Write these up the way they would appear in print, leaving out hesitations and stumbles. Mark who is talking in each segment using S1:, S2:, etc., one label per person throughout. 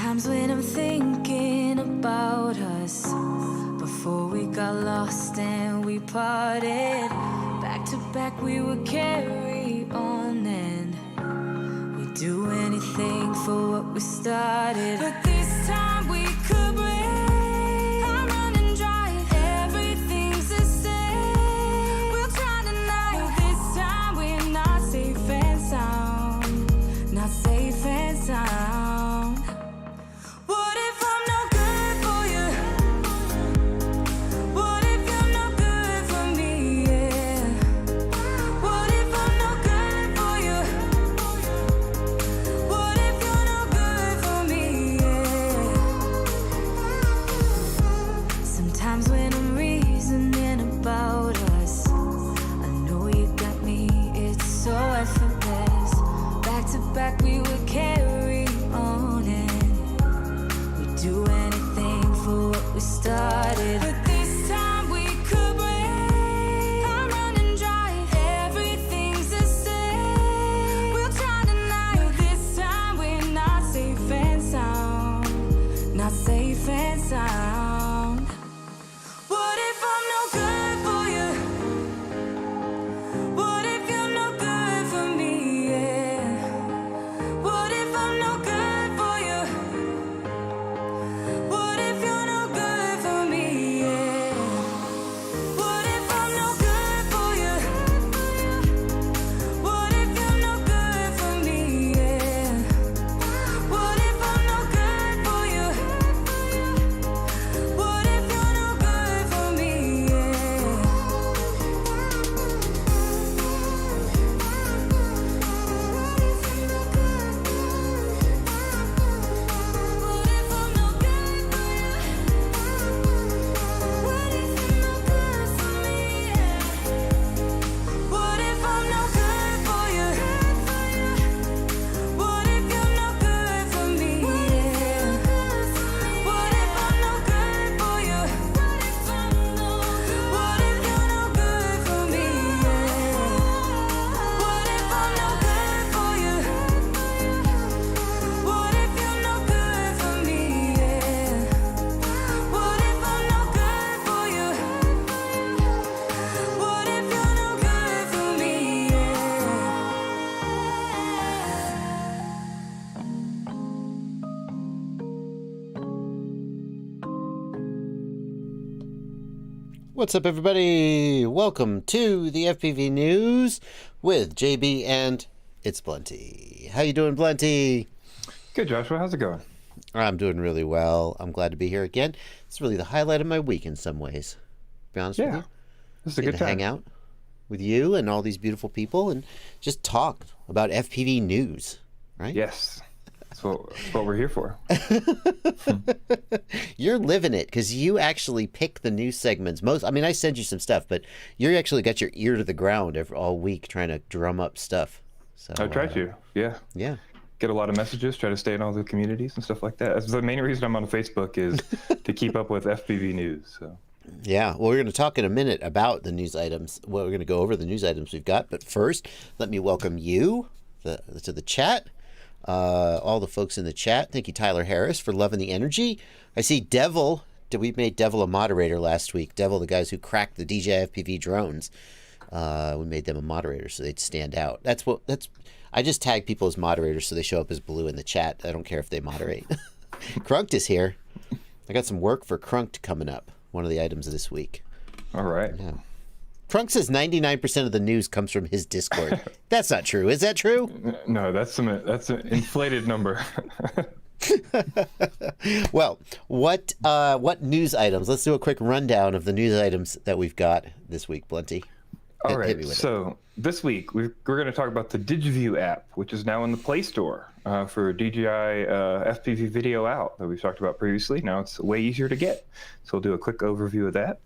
S1: Sometimes when I'm thinking about us, before we got lost and we parted, back to back we would carry on and we'd do anything for what we started. But this time we could break. I'm running dry, everything's the same. We'll try tonight, but this time we're not safe and sound. Not safe and sound. Back we would carry on and we'd do anything for what we started. But this time we could break. I'm running dry, everything's the same. We'll try tonight, but this time we're not safe and sound. Not safe and sound. What if I'm no good for you? What if you're no good for me? Yeah. What if I'm no good for you? What if you're no good for me? Yeah. What if I'm no good for you? What if you're no good for me? Yeah. What if I'm no good for you? What if you're no good for me? What if I'm no good for you? What if you're no good for me? What if I'm no good for you? What if you're no good for me? What if I'm no good for you? What if you're no good for me? What if I'm no good for you? What if you're no good for me?
S2: What's up, everybody? Welcome to the FPV News with JB and ItsBlunty. How you doing, Blunty?
S3: Good, Joshua. How's it going?
S2: I'm doing really well. I'm glad to be here again. It's really the highlight of my week in some ways. To be honest with you.
S3: This is a
S2: Get
S3: good
S2: to
S3: time.
S2: hang out with you and all these beautiful people and just talk about FPV news, right?
S3: Yes. That's what we're here for.
S2: You're living it because you actually pick the news segments. I send you some stuff, but you actually got your ear to the ground all week trying to drum up stuff. So
S3: I try to. Yeah.
S2: Yeah.
S3: Get a lot of messages, try to stay in all the communities and stuff like that. That's the main reason I'm on Facebook is to keep up with FPV news. So.
S2: Yeah, well, we're going to talk in a minute about the news items. Well, we're going to go over the news items we've got. But first, let me welcome you to the chat. All the folks in the chat. Thank you, Tyler Harris, for loving the energy. I see Devil. We made Devil a moderator last week. Devil, the guys who cracked the DJI FPV drones. We made them a moderator so they'd stand out. I just tag people as moderators so they show up as blue in the chat. I don't care if they moderate. Crunked is here. I got some work for Crunked coming up. One of the items of this week.
S3: All right.
S2: Yeah. Crunk says 99% of the news comes from his Discord. That's not true. Is that true?
S3: No, that's an inflated number.
S2: Well, what news items? Let's do a quick rundown of the news items that we've got this week, Blunty.
S3: All
S2: Hit
S3: right.
S2: me with
S3: So this week we're going to talk about the Digiview app, which is now in the Play Store for DJI FPV Video Out that we've talked about previously. Now it's way easier to get. So we'll do a quick overview of that.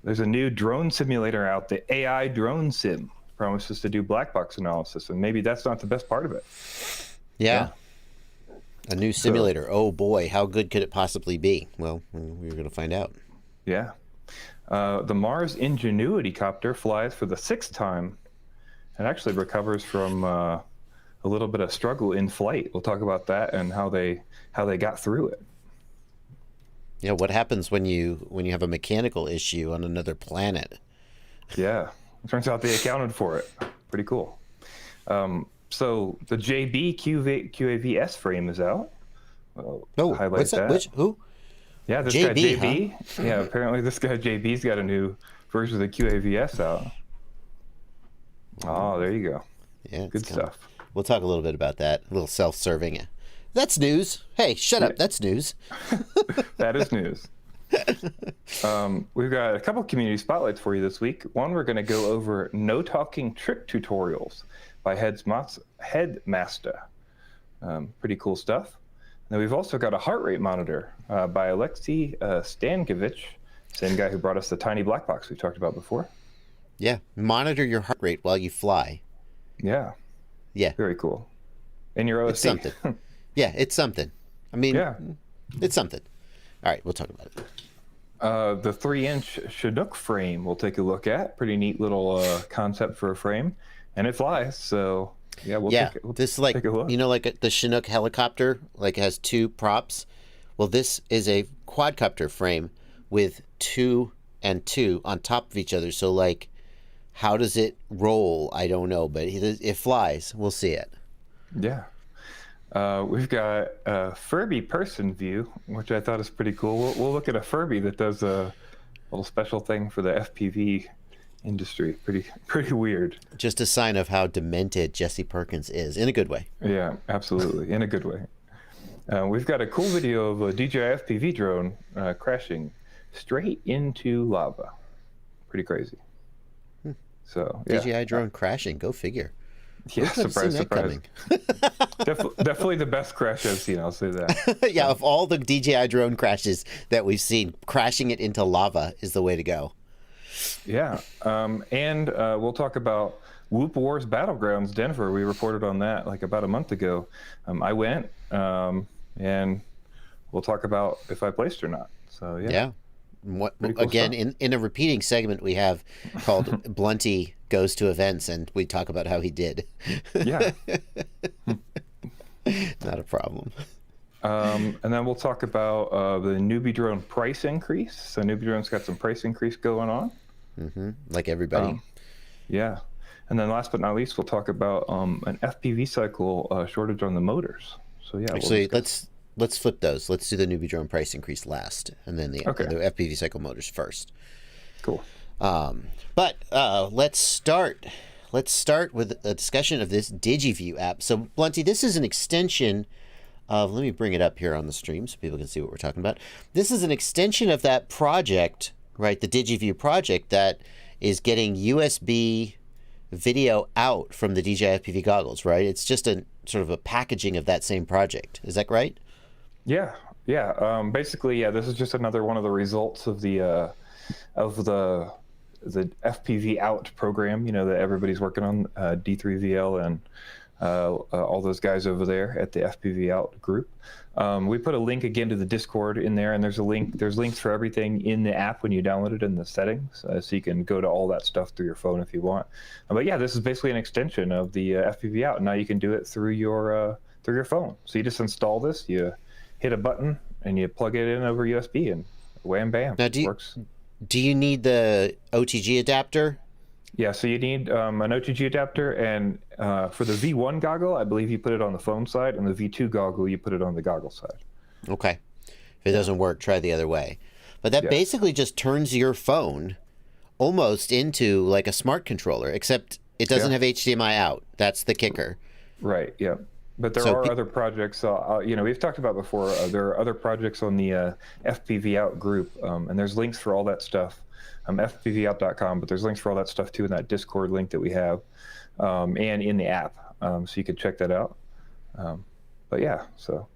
S3: There's a new drone simulator out, the AI Drone Sim. Promises to do black box analysis, and maybe that's not the best part of it.
S2: Yeah. A new simulator. Oh boy, how good could it possibly be? Well, we're going to find out.
S3: Yeah. The Mars Ingenuity copter flies for the 6th time and actually recovers from a a little bit of struggle in flight. We'll talk about that and how they got through it.
S2: Yeah, what happens when you have a mechanical issue on another planet?
S3: Yeah, it turns out they accounted for it. Pretty cool. So the JB QAV-S frame is out.
S2: What's that? Which who?
S3: Yeah, this
S2: JB,
S3: guy JB. Huh? Yeah, apparently this guy JB's got a new version of the QAV-S out. Oh, there you go.
S2: Yeah,
S3: good stuff.
S2: We'll talk a little bit about that. A little self-serving. That's news. Hey, shut up. That's news.
S3: That is news. We've got a couple community spotlights for you this week. One, we're going to go over no talking trick tutorials by Headmazta. Pretty cool stuff. And then we've also got a heart rate monitor by Alexey Stankevich, same guy who brought us the tiny black box we talked about before.
S2: Yeah, monitor your heart rate while you fly.
S3: Yeah.
S2: Yeah.
S3: Very cool. And your OSC.
S2: It's something. Yeah, it's something. I mean, it's something. All right, we'll talk about it.
S3: The 3-inch Chinook Frame we'll take a look at. Pretty neat little concept for a frame. And it flies, so yeah, we'll take a look.
S2: You know, like the Chinook helicopter, like has 2 props. Well, this is a quadcopter frame with 2 and 2 on top of each other. So, like, how does it roll? I don't know, but it flies. We'll see it.
S3: Yeah. We've got a Furby person view, which I thought is pretty cool. We'll look at a Furby that does a little special thing for the FPV industry. Pretty weird.
S2: Just a sign of how demented Jesse Perkins is, in a good way.
S3: Yeah, absolutely, in a good way. We've got a cool video of a DJI FPV drone crashing straight into lava. Pretty crazy. So yeah.
S2: DJI drone crashing, go figure.
S3: Yeah, surprise. Definitely the best crash I've seen, I'll say that.
S2: Yeah, of all the DJI drone crashes that we've seen, crashing it into lava is the way to go.
S3: Yeah, and we'll talk about Whoop Wars Battlegrounds Denver. We reported on that like about a month ago. I went, and we'll talk about if I placed or not. So yeah.
S2: Yeah. Cool again, in a repeating segment we have called Blunty Goes to Events, and we talk about how he did.
S3: Yeah.
S2: Not a problem.
S3: And then we'll talk about the Newbeedrone price increase. So Newbeedrone's got some price increase going on.
S2: Mm-hmm. Like everybody.
S3: Yeah. And then last but not least, we'll talk about an FPVCycle shortage on the motors. So yeah.
S2: Actually, let's flip those. Let's do the Newbeedrone price increase last, and then the FPVCycle motors first.
S3: Cool.
S2: But let's start with a discussion of this Digiview app. So, Blunty, this is an extension of, let me bring it up here on the stream so people can see what we're talking about. This is an extension of that project, right, the Digiview project that is getting USB video out from the DJI FPV goggles, right? It's just a sort of a packaging of that same project. Is that right?
S3: Yeah. Basically, yeah, this is just another one of the results of the FPV out program, you know, that everybody's working on, D3VL and all those guys over there at the FPV out group. We put a link again to the Discord in there, and there's links for everything in the app when you download it in the settings, so you can go to all that stuff through your phone if you want. But yeah, this is basically an extension of the FPV out. Now you can do it through your phone. So you just install this, you hit a button, and you plug it in over USB, and wham bam,
S2: now,
S3: it works.
S2: Do you need the OTG adapter?
S3: Yeah, so you need an OTG adapter, and for the V1 goggle, I believe you put it on the phone side, and the V2 goggle, you put it on the goggle side.
S2: Okay. If it doesn't work, try the other way. But that basically just turns your phone almost into like a smart controller, except it doesn't have HDMI out. That's the kicker.
S3: Right, yeah. But there are other projects, you know, we've talked about before, there are other projects on the FPV out group, and there's links for all that stuff. FPVout.com, but there's links for all that stuff too in that Discord link that we have, and in the app, so you can check that out. But yeah, so.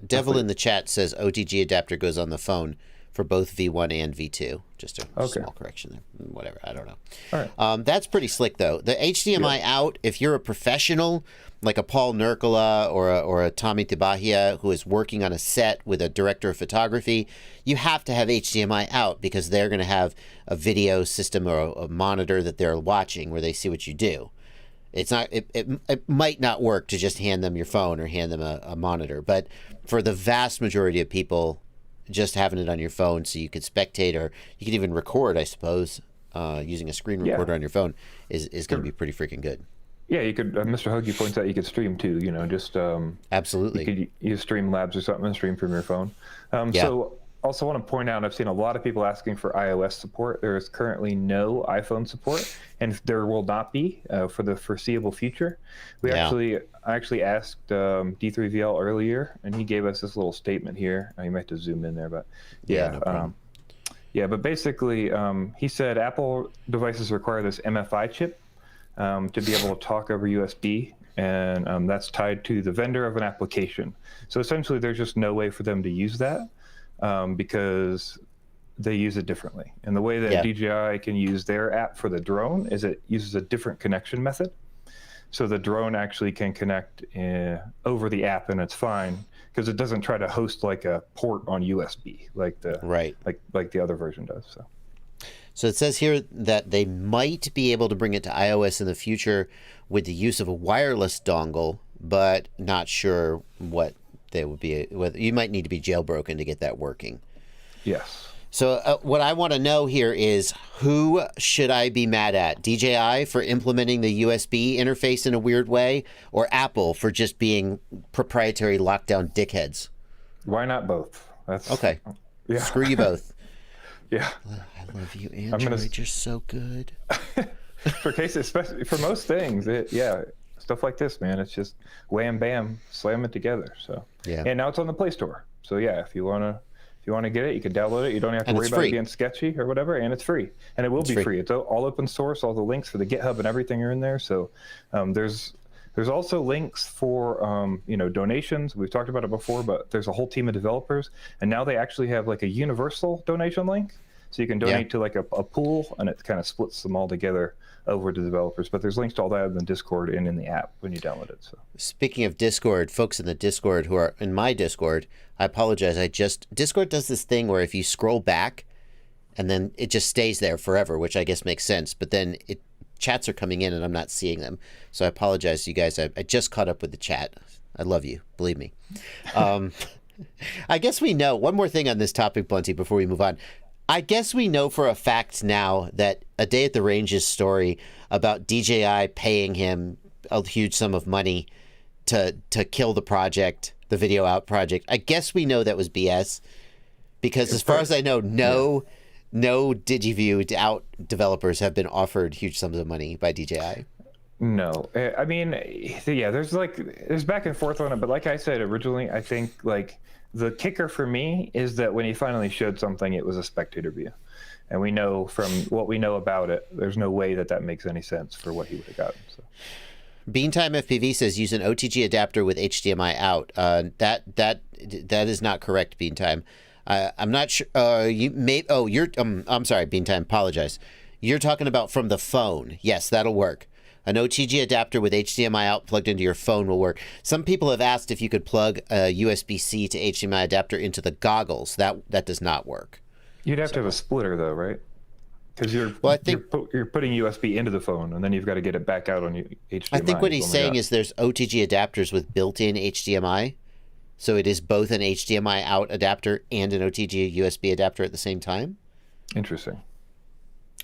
S3: Devil
S2: in the chat says OTG adapter goes on the phone for both V1 and V2. Just a small correction there. Whatever, I don't know.
S3: All right.
S2: That's pretty slick though. The HDMI out, if you're a professional, like a Paul Nurkala or a Tommy Tibahia who is working on a set with a director of photography, you have to have HDMI out because they're going to have a video system or a monitor that they're watching where they see what you do. It's not. It might not work to just hand them your phone or hand them a monitor, but for the vast majority of people, just having it on your phone so you could spectate, or you could even record, I suppose, using a screen recorder on your phone is going to be pretty freaking good.
S3: Yeah, you could. Mr. Huggy points out you could stream too. You know, just
S2: absolutely.
S3: You could use Streamlabs or something and stream from your phone. So also want to point out, I've seen a lot of people asking for iOS support. There is currently no iPhone support, and there will not be for the foreseeable future. I actually asked D3VL earlier, and he gave us this little statement here. You might have to zoom in there, but
S2: no problem.
S3: But basically, he said Apple devices require this MFI chip to be able to talk over USB, and that's tied to the vendor of an application. So essentially, there's just no way for them to use that because they use it differently. And the way that DJI can use their app for the drone is it uses a different connection method. So the drone actually can connect over the app, and it's fine because it doesn't try to host like a port on USB like the other version does.
S2: So it says here that they might be able to bring it to iOS in the future with the use of a wireless dongle, but not sure what they would be. Whether you might need to be jailbroken to get that working.
S3: Yes.
S2: So what I want to know here is, who should I be mad at? DJI for implementing the USB interface in a weird way, or Apple for just being proprietary lockdown dickheads?
S3: Why not both? That's
S2: okay.
S3: Yeah.
S2: Screw you both.
S3: Yeah.
S2: I love you, Android. You're so good.
S3: For cases, especially for most things, stuff like this, man, it's just wham bam, slam it together. So and now it's on the Play Store. So if you wanna get it, you can download it. You don't have to worry about it being sketchy or whatever, and it's free. And it will be free. It's all open source. All the links for the GitHub and everything are in there. So there's also links for donations. We've talked about it before, but there's a whole team of developers, and now they actually have like a universal donation link. So you can donate to like a pool, and it kind of splits them all together over to developers. But there's links to all that in the Discord and in the app when you download it. So
S2: speaking of Discord, folks in the Discord who are in my Discord, I apologize. Discord does this thing where if you scroll back, and then it just stays there forever, which I guess makes sense. But then chats are coming in, and I'm not seeing them. So I apologize to you guys. I just caught up with the chat. I love you. Believe me. I guess we know. One more thing on this topic, Blunty, before we move on. I guess we know for a fact now that A Day at the Range's story about DJI paying him a huge sum of money to kill the project, the Video Out project. I guess we know that was BS, because as far as I know, no Digiview Out developers have been offered huge sums of money by DJI.
S3: No, I mean, there's back and forth on it, but like I said originally, I think the kicker for me is that when he finally showed something, it was a spectator view. And we know from what we know about it, there's no way that makes any sense for what he would have gotten. So.
S2: Beantime FPV says use an OTG adapter with HDMI out. That is not correct, Beantime. I'm not sure. I'm sorry, Beantime. Apologize. You're talking about from the phone. Yes, that'll work. An OTG adapter with HDMI out plugged into your phone will work. Some people have asked if you could plug a USB-C to HDMI adapter into the goggles. That does not work.
S3: You'd have to have a splitter, though, right? Because you're putting USB into the phone, and then you've got to get it back out on HDMI.
S2: I think what he's saying is there's OTG adapters with built-in HDMI. So it is both an HDMI out adapter and an OTG USB adapter at the same time.
S3: Interesting.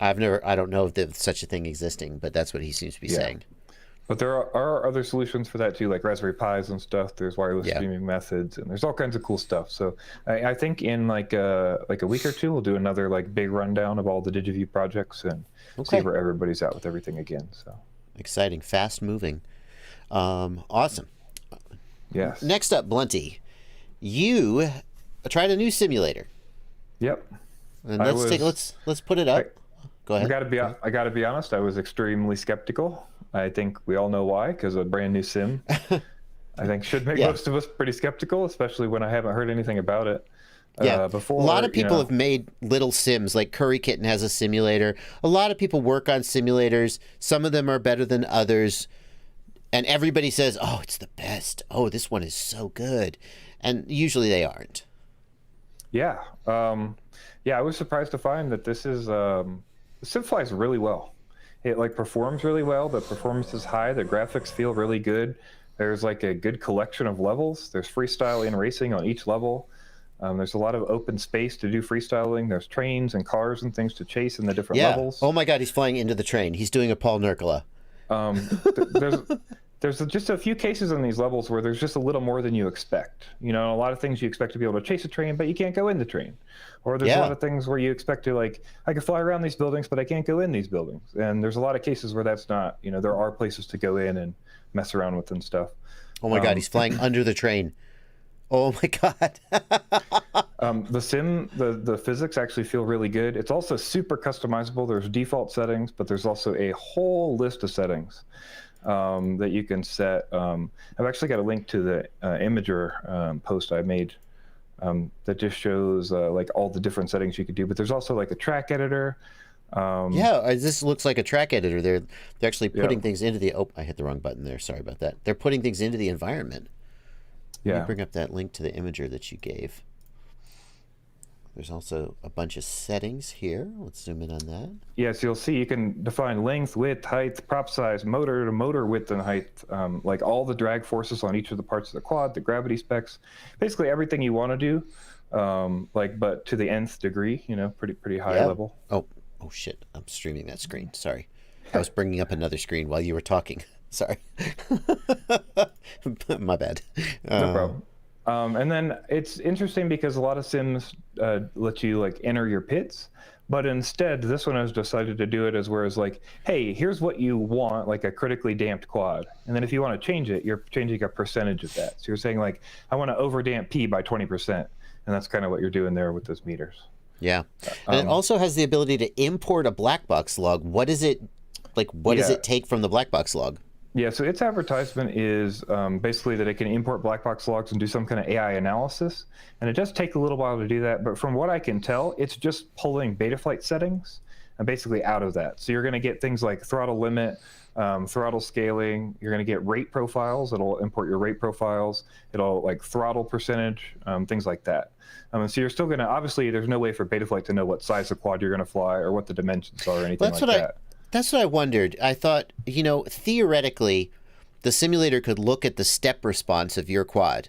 S2: I don't know if there's such a thing existing, but that's what he seems to be saying.
S3: But there are other solutions for that too, like Raspberry Pis and stuff. There's wireless streaming methods, and there's all kinds of cool stuff. So I think in like a week or two, we'll do another big rundown of all the Digiview projects and see where everybody's at with everything again. So
S2: exciting, fast moving, awesome.
S3: Yes.
S2: Next up, Blunty, you tried a new simulator.
S3: Yep.
S2: And let's put it up. Go ahead.
S3: I gotta be honest. I was extremely skeptical. I think we all know why, because a brand new sim, I think should make most of us pretty skeptical, especially when I haven't heard anything about it before.
S2: A lot of people have made little sims, like Curry Kitten has a simulator. A lot of people work on simulators. Some of them are better than others. And everybody says, oh, it's the best. Oh, this one is so good. And usually they aren't.
S3: Yeah. I was surprised to find that this is... the sim flies really well. It like performs really well. The performance is high. The graphics feel really good. There's like a good collection of levels. There's freestyle and racing on each level. There's a lot of open space to do freestyling. There's trains and cars and things to chase in the different levels.
S2: Oh my God, he's flying into the train. He's doing a Paul Nurkala.
S3: There's just a few cases in these levels where there's just a little more than you expect. You know, a lot of things you expect to be able to chase a train, but you can't go in the train. Or there's a lot of things where you expect to, like, I can fly around these buildings, but I can't go in these buildings. And there's a lot of cases where that's not, you know, there are places to go in and mess around with and stuff.
S2: Oh my God, he's flying under the train. Oh my God.
S3: The physics actually feel really good. It's also super customizable. There's default settings, but there's also a whole list of settings that you can set. I've actually got a link to the Imager post I made that just shows like all the different settings you could do. But there's also like a track editor.
S2: This looks like a track editor. They're actually putting things into the. Oh, I hit the wrong button there. Sorry about that. They're putting things into the environment. Let me bring up that link to the Imager that you gave. There's also a bunch of settings here. Let's zoom in on that.
S3: Yes, you'll see you can define length, width, height, prop size, motor to motor width and height, like all the drag forces on each of the parts of the quad, the gravity specs, basically everything you want to do, but to the nth degree, you know, pretty high level.
S2: Oh shit! I'm streaming that screen. Sorry, I was bringing up another screen while you were talking. Sorry, my bad.
S3: No problem. And then it's interesting because a lot of sims let you like enter your pits, but instead this one has decided to do it as whereas like, hey, here's what you want, like a critically damped quad. And then if you want to change it, you're changing a percentage of that. So you're saying like, I want to overdamp P by 20%. And that's kind of what you're doing there with those meters. Yeah.
S2: And it also has the ability to import a black box log. What is it like? What does it take from the black box log?
S3: Yeah, so its advertisement is basically that it can import black box logs and do some kind of AI analysis. And it does take a little while to do that. But from what I can tell, it's just pulling Betaflight settings and basically out of that. So you're going to get things like throttle limit, throttle scaling. You're going to get rate profiles. It'll import your rate profiles. It'll like throttle percentage, things like that. So you're still going to, obviously, there's no way for Betaflight to know what size of quad you're going to fly or what the dimensions are or anything like that.
S2: That's what I wondered. I thought, you know, theoretically, the simulator could look at the step response of your quad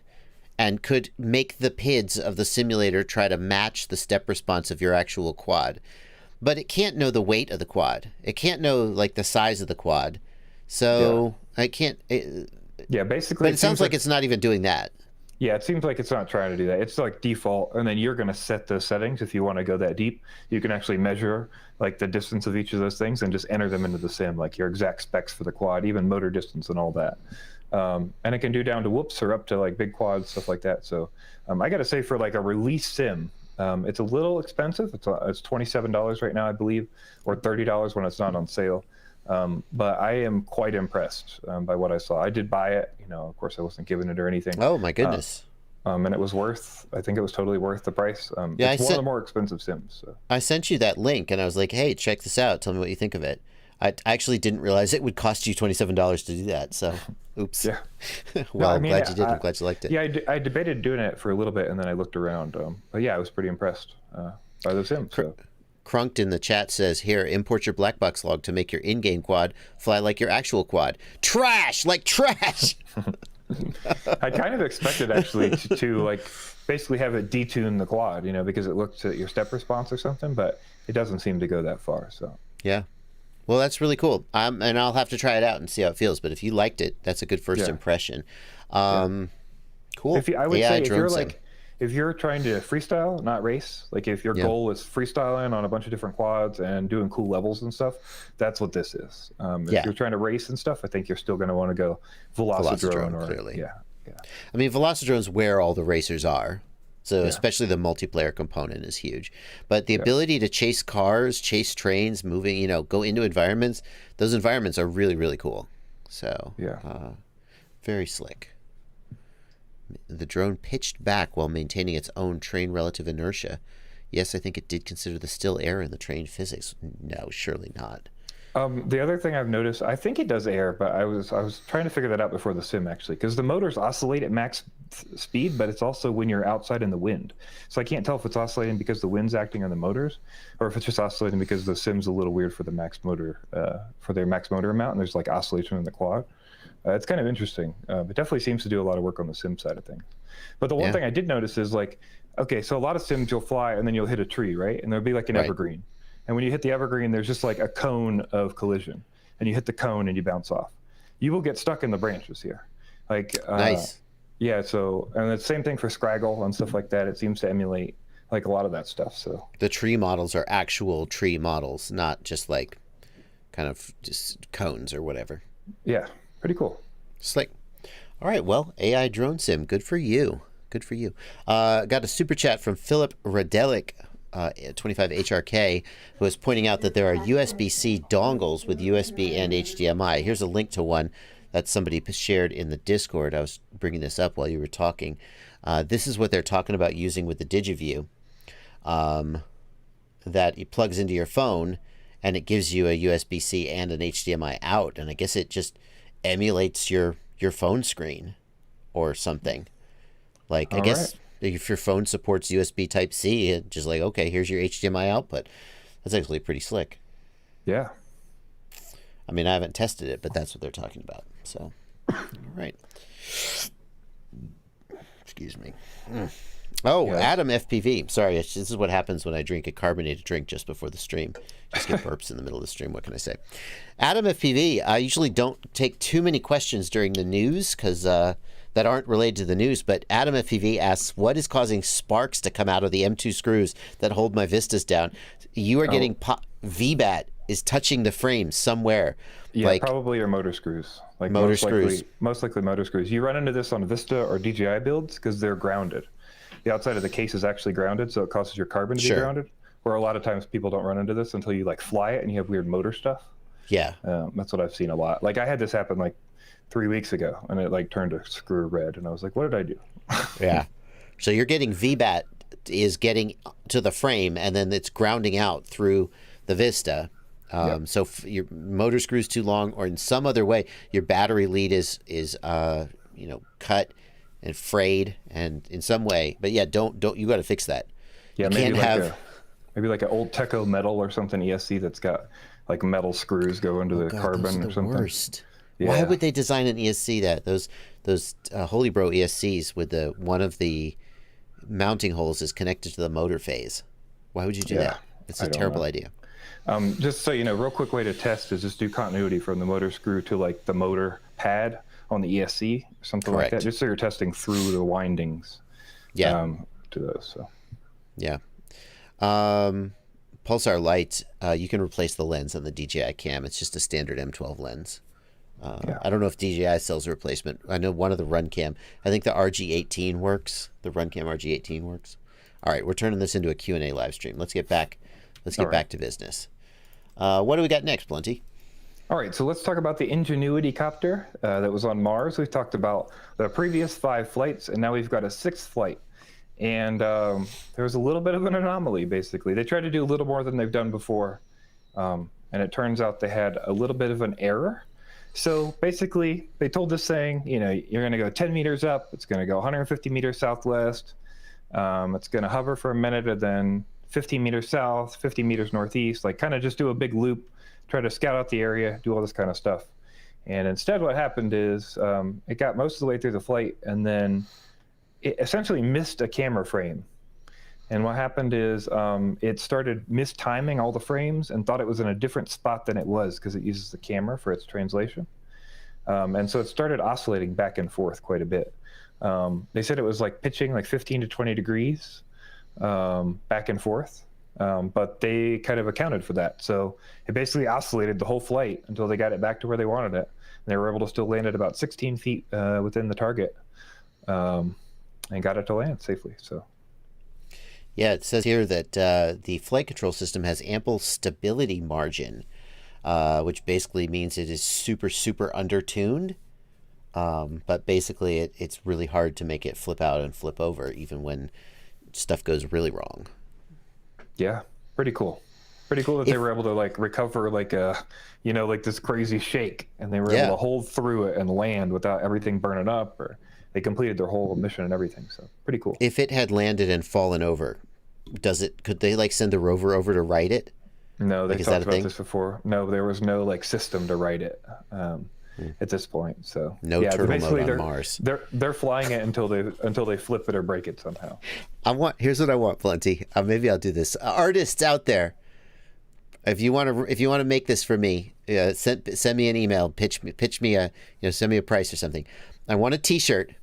S2: and could make the PIDs of the simulator try to match the step response of your actual quad. But it can't know the weight of the quad. It can't know, like, the size of the quad. So I can't...
S3: basically...
S2: But it sounds like it's not even doing that.
S3: Yeah, it seems like it's not trying to do that. It's like default, and then you're going to set those settings if you want to go that deep. You can actually measure like the distance of each of those things and just enter them into the sim, like your exact specs for the quad, even motor distance and all that. And it can do down to whoops or up to like big quads, stuff like that. So I got to say for like a release sim, it's a little expensive. It's $27 right now, I believe, or $30 when it's not on sale. But I am quite impressed by what I saw. I did buy it. You know, of course, I wasn't given it or anything.
S2: Oh, my goodness.
S3: And it was I think it was totally worth the price. It's one of the more expensive sims. So.
S2: I sent you that link, and I was like, hey, check this out. Tell me what you think of it. I actually didn't realize it would cost you $27 to do that. So, oops.
S3: Yeah.
S2: Well, I'm glad you did. I'm glad you liked it.
S3: Yeah, I debated doing it for a little bit, and then I looked around. But yeah, I was pretty impressed by the sims. So.
S2: Crunked in the chat says, here, import your black box log to make your in-game quad fly like your actual quad. Trash! Like trash!
S3: I kind of expected, actually, to like basically have it detune the quad, you know, because it looks at your step response or something, but it doesn't seem to go that far, so.
S2: Yeah. Well, that's really cool. And I'll have to try it out and see how it feels, but if you liked it, that's a good first impression. Cool.
S3: I would say if you're trying to freestyle, not race, like if your goal is freestyling on a bunch of different quads and doing cool levels and stuff, that's what this is. If you're trying to race and stuff, I think you're still going to want to go Velocidrone
S2: clearly. Yeah. I mean, Velocidrone's where all the racers are. So especially the multiplayer component is huge. But the ability to chase cars, chase trains, moving, you know, go into environments, those environments are really, really cool. So very slick. The drone pitched back while maintaining its own train relative inertia. Yes, I think it did consider the still air in the train physics. No, surely not.
S3: The other thing I've noticed, I think it does air, but I was trying to figure that out before the sim actually, because the motors oscillate at max speed, but it's also when you're outside in the wind. So I can't tell if it's oscillating because the wind's acting on the motors, or if it's just oscillating because the sim's a little weird for the max motor, for their max motor amount, and there's like oscillation in the quad. It's kind of interesting. It definitely seems to do a lot of work on the sim side of things. But the one thing I did notice is like, okay, so a lot of sims you'll fly and then you'll hit a tree, right? And there'll be like an evergreen. And when you hit the evergreen, there's just like a cone of collision, and you hit the cone and you bounce off. You will get stuck in the branches here. Like,
S2: Nice.
S3: Yeah. So, and the same thing for Scraggle and stuff like that. It seems to emulate like a lot of that stuff. So
S2: The tree models are actual tree models, not just like kind of just cones or whatever.
S3: yeah, pretty cool.
S2: Slick. All right. Well, AI drone sim. Good for you. Good for you. Got a super chat from Philip Radelic, 25HRK, who is pointing out that there are USB-C dongles with USB and HDMI. Here's a link to one that somebody shared in the Discord. I was bringing this up while you were talking. This is what they're talking about using with the Digiview. That it plugs into your phone, and it gives you a USB-C and an HDMI out, and I guess it just emulates your phone screen or something. Like, I guess if your phone supports USB Type-C, it's just like, okay, here's your HDMI output. That's actually pretty slick.
S3: Yeah.
S2: I mean, I haven't tested it, but that's what they're talking about. So, all right. Excuse me. Oh, Adam FPV. Sorry, this is what happens when I drink a carbonated drink just before the stream. Just get burps in the middle of the stream. What can I say? Adam FPV, I usually don't take too many questions during the news because that aren't related to the news, but Adam FPV asks, what is causing sparks to come out of the M2 screws that hold my Vistas down? You are getting VBAT is touching the frame somewhere.
S3: Yeah,
S2: like,
S3: probably your motor screws. Like
S2: motor screws.
S3: Most likely motor screws. You run into this on Vista or DJI builds because they're grounded. The outside of the case is actually grounded, so it causes your carbon to be grounded. Where a lot of times people don't run into this until you like fly it and you have weird motor stuff.
S2: Yeah.
S3: That's what I've seen a lot. Like I had this happen like 3 weeks ago, and it like turned a screw red, and I was like, what did I do?
S2: Yeah. So you're getting VBAT is getting to the frame, and then it's grounding out through the Vista. So your motor screw's too long, or in some other way, your battery lead is cut and frayed, and in some way. But yeah, don't you got to fix that.
S3: Yeah,
S2: you
S3: maybe like an old Teco metal or something ESC that's got like metal screws go into the carbon
S2: those are
S3: or
S2: the
S3: something.
S2: Worst.
S3: Yeah.
S2: Why would they design an ESC that those Holy Bro ESCs with the one of the mounting holes is connected to the motor phase? Why would you do that? It's a terrible idea.
S3: Just so you know, real quick way to test is just do continuity from the motor screw to like the motor pad on the ESC, something like that. Just so you're testing through the windings. To those. So.
S2: Yeah. Pulsar light. You can replace the lens on the DJI cam. It's just a standard M12 lens. I don't know if DJI sells a replacement. I know one of the RunCam. I think the RG18 works. The RunCam RG18 works. All right, we're turning this into a Q&A live stream. Let's get back. Back to business. What do we got next, Blunty?
S3: All right, so let's talk about the Ingenuity copter that was on Mars. We've talked about the previous 5 flights, and now we've got a 6th flight. And there was a little bit of an anomaly, basically. They tried to do a little more than they've done before, and it turns out they had a little bit of an error. So basically, they told this thing, you're going to go 10 meters up. It's going to go 150 meters southwest. It's going to hover for a minute, and then 15 meters south, 50 meters northeast, like kind of just do a big loop, try to scout out the area, do all this kind of stuff. And instead what happened is it got most of the way through the flight, and then it essentially missed a camera frame. And what happened is it started mistiming all the frames and thought it was in a different spot than it was because it uses the camera for its translation. And so it started oscillating back and forth quite a bit. They said it was like pitching like 15 to 20 degrees back and forth, but they kind of accounted for that. So it basically oscillated the whole flight until they got it back to where they wanted it. And they were able to still land at about 16 feet within the target and got it to land safely. So.
S2: Yeah, it says here that the flight control system has ample stability margin, which basically means it is super, super undertuned. But basically, it's really hard to make it flip out and flip over, even when stuff goes really wrong.
S3: Yeah, pretty cool. Pretty cool that they were able to like recover like a, you know, like this crazy shake, and they were able to hold through it and land without everything burning up, or they completed their whole mission and everything. So pretty cool.
S2: If it had landed and fallen over, could they like send the rover over to right it?
S3: No, they
S2: like,
S3: talked about this before. No, there was no like system to write it at this point. So
S2: no turtle mode on Mars.
S3: They're flying it until they flip it or break it somehow.
S2: Here's what I want, Blunty. Maybe I'll do this. Artists out there, if you want to make this for me, send me an email. Pitch me send me a price or something. I want a T-shirt.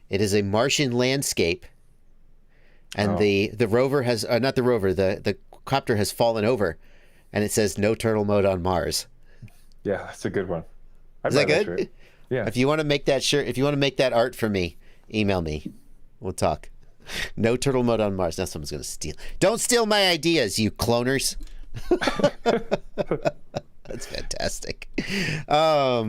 S2: It is a Martian landscape, and the rover has not the rover. The copter has fallen over, and it says no turtle mode on Mars.
S3: Yeah, that's a good one.
S2: Is that good?
S3: Yeah.
S2: If you want to make that shirt, if you want to make that art for me, email me. We'll talk. No turtle mode on Mars. Now someone's going to steal. Don't steal my ideas, you cloners. That's fantastic. All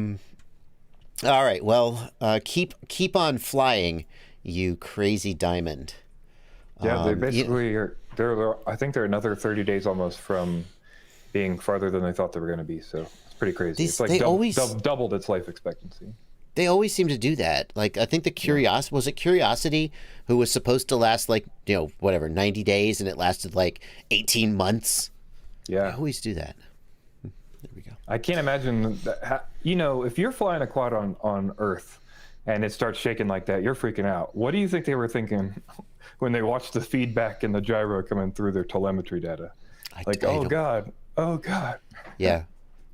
S2: right. Well, keep on flying, you crazy diamond.
S3: Yeah, they basically are. I think they're another 30 days almost from being farther than they thought they were going to be. So it's pretty crazy. It's like doubled its life expectancy.
S2: They always seem to do that. Like, I think the Curiosity, who was supposed to last like, 90 days, and it lasted like 18 months.
S3: Yeah.
S2: They always do that. There we go.
S3: I can't imagine that, if you're flying a quad on Earth and it starts shaking like that, you're freaking out. What do you think they were thinking when they watched the feedback and the gyro coming through their telemetry data? Oh God.
S2: Yeah.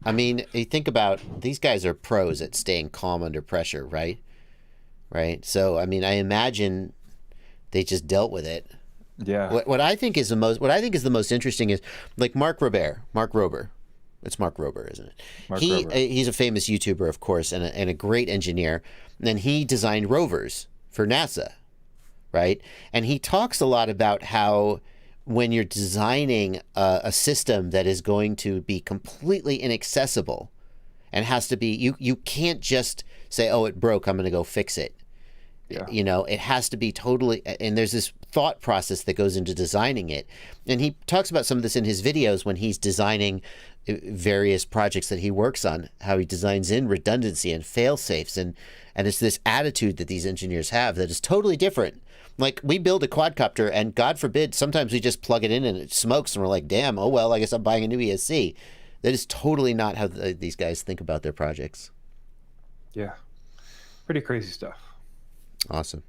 S2: I mean, you think about, these guys are pros at staying calm under pressure, right? Right. So, I mean, I imagine they just dealt with it.
S3: Yeah.
S2: What I think is the most interesting is like Mark Rober. It's Mark Rober, isn't it? He's a famous YouTuber, of course, and a great engineer. And he designed rovers for NASA, right? And he talks a lot about how when you're designing a system that is going to be completely inaccessible and has to be, you can't just say, oh, it broke, I'm going to go fix it. Yeah. It has to be totally, and there's this thought process that goes into designing it. And he talks about some of this in his videos when he's designing various projects that he works on, how he designs in redundancy and fail safes. And it's this attitude that these engineers have that is totally different. Like, we build a quadcopter, and God forbid, sometimes we just plug it in and it smokes, and we're like, damn, oh well, I guess I'm buying a new ESC. That is totally not how these guys think about their projects.
S3: Yeah. Pretty crazy stuff.
S2: Awesome.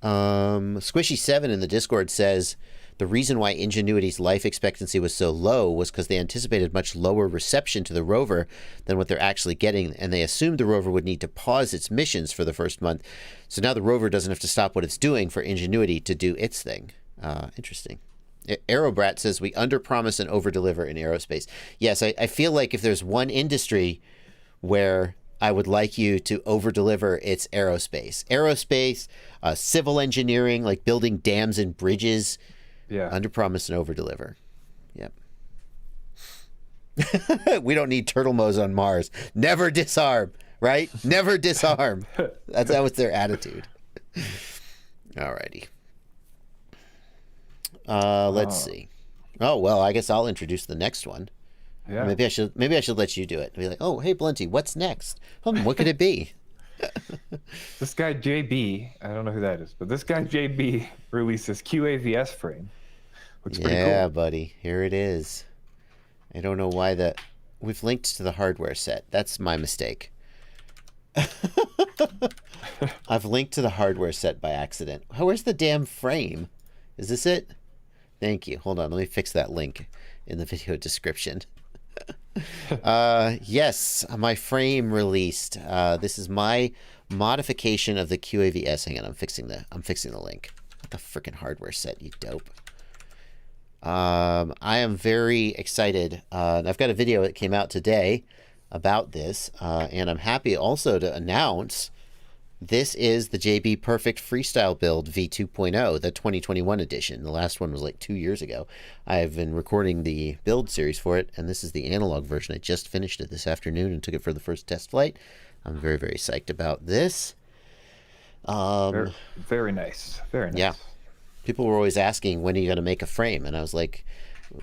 S2: Squishy7 in the Discord says the reason why Ingenuity's life expectancy was so low was because they anticipated much lower reception to the rover than what they're actually getting, and they assumed the rover would need to pause its missions for the first month. So now the rover doesn't have to stop what it's doing for Ingenuity to do its thing. Interesting. Aerobrat says we underpromise and overdeliver in aerospace. Yes, I feel like if there's one industry where I would like you to over-deliver, it's aerospace. Aerospace, civil engineering, like building dams and bridges. Yeah. Under-promise and over-deliver. Yep. We don't need turtle modes on Mars. Never disarm, right? Never disarm. That was their attitude. Alrighty. Let's see. Oh, well, I guess I'll introduce the next one. Yeah. Maybe I should let you do it. Be like, oh, hey, Blunty, what's next? What could it be?
S3: This guy JB, I don't know who that is, but this guy JB released this QAV-S frame. Looks pretty cool.
S2: Yeah, buddy, here it is. I don't know why we've linked to the hardware set. That's my mistake. I've linked to the hardware set by accident. Where's the damn frame? Is this it? Thank you. Hold on, let me fix that link in the video description. Yes, my frame released. This is my modification of the QAV-S. Hang on, I'm fixing the link. What the freaking hardware set, you dope. I am very excited. I've got a video that came out today about this, and I'm happy also to announce this is the JB Perfect Freestyle Build V2.0, the 2021 edition. The last one was like 2 years ago. I've been recording the build series for it, and this is the analog version. I just finished it this afternoon and took it for the first test flight. I'm very, very psyched about this.
S3: Very nice. Very nice.
S2: Yeah. People were always asking, when are you going to make a frame? And I was like,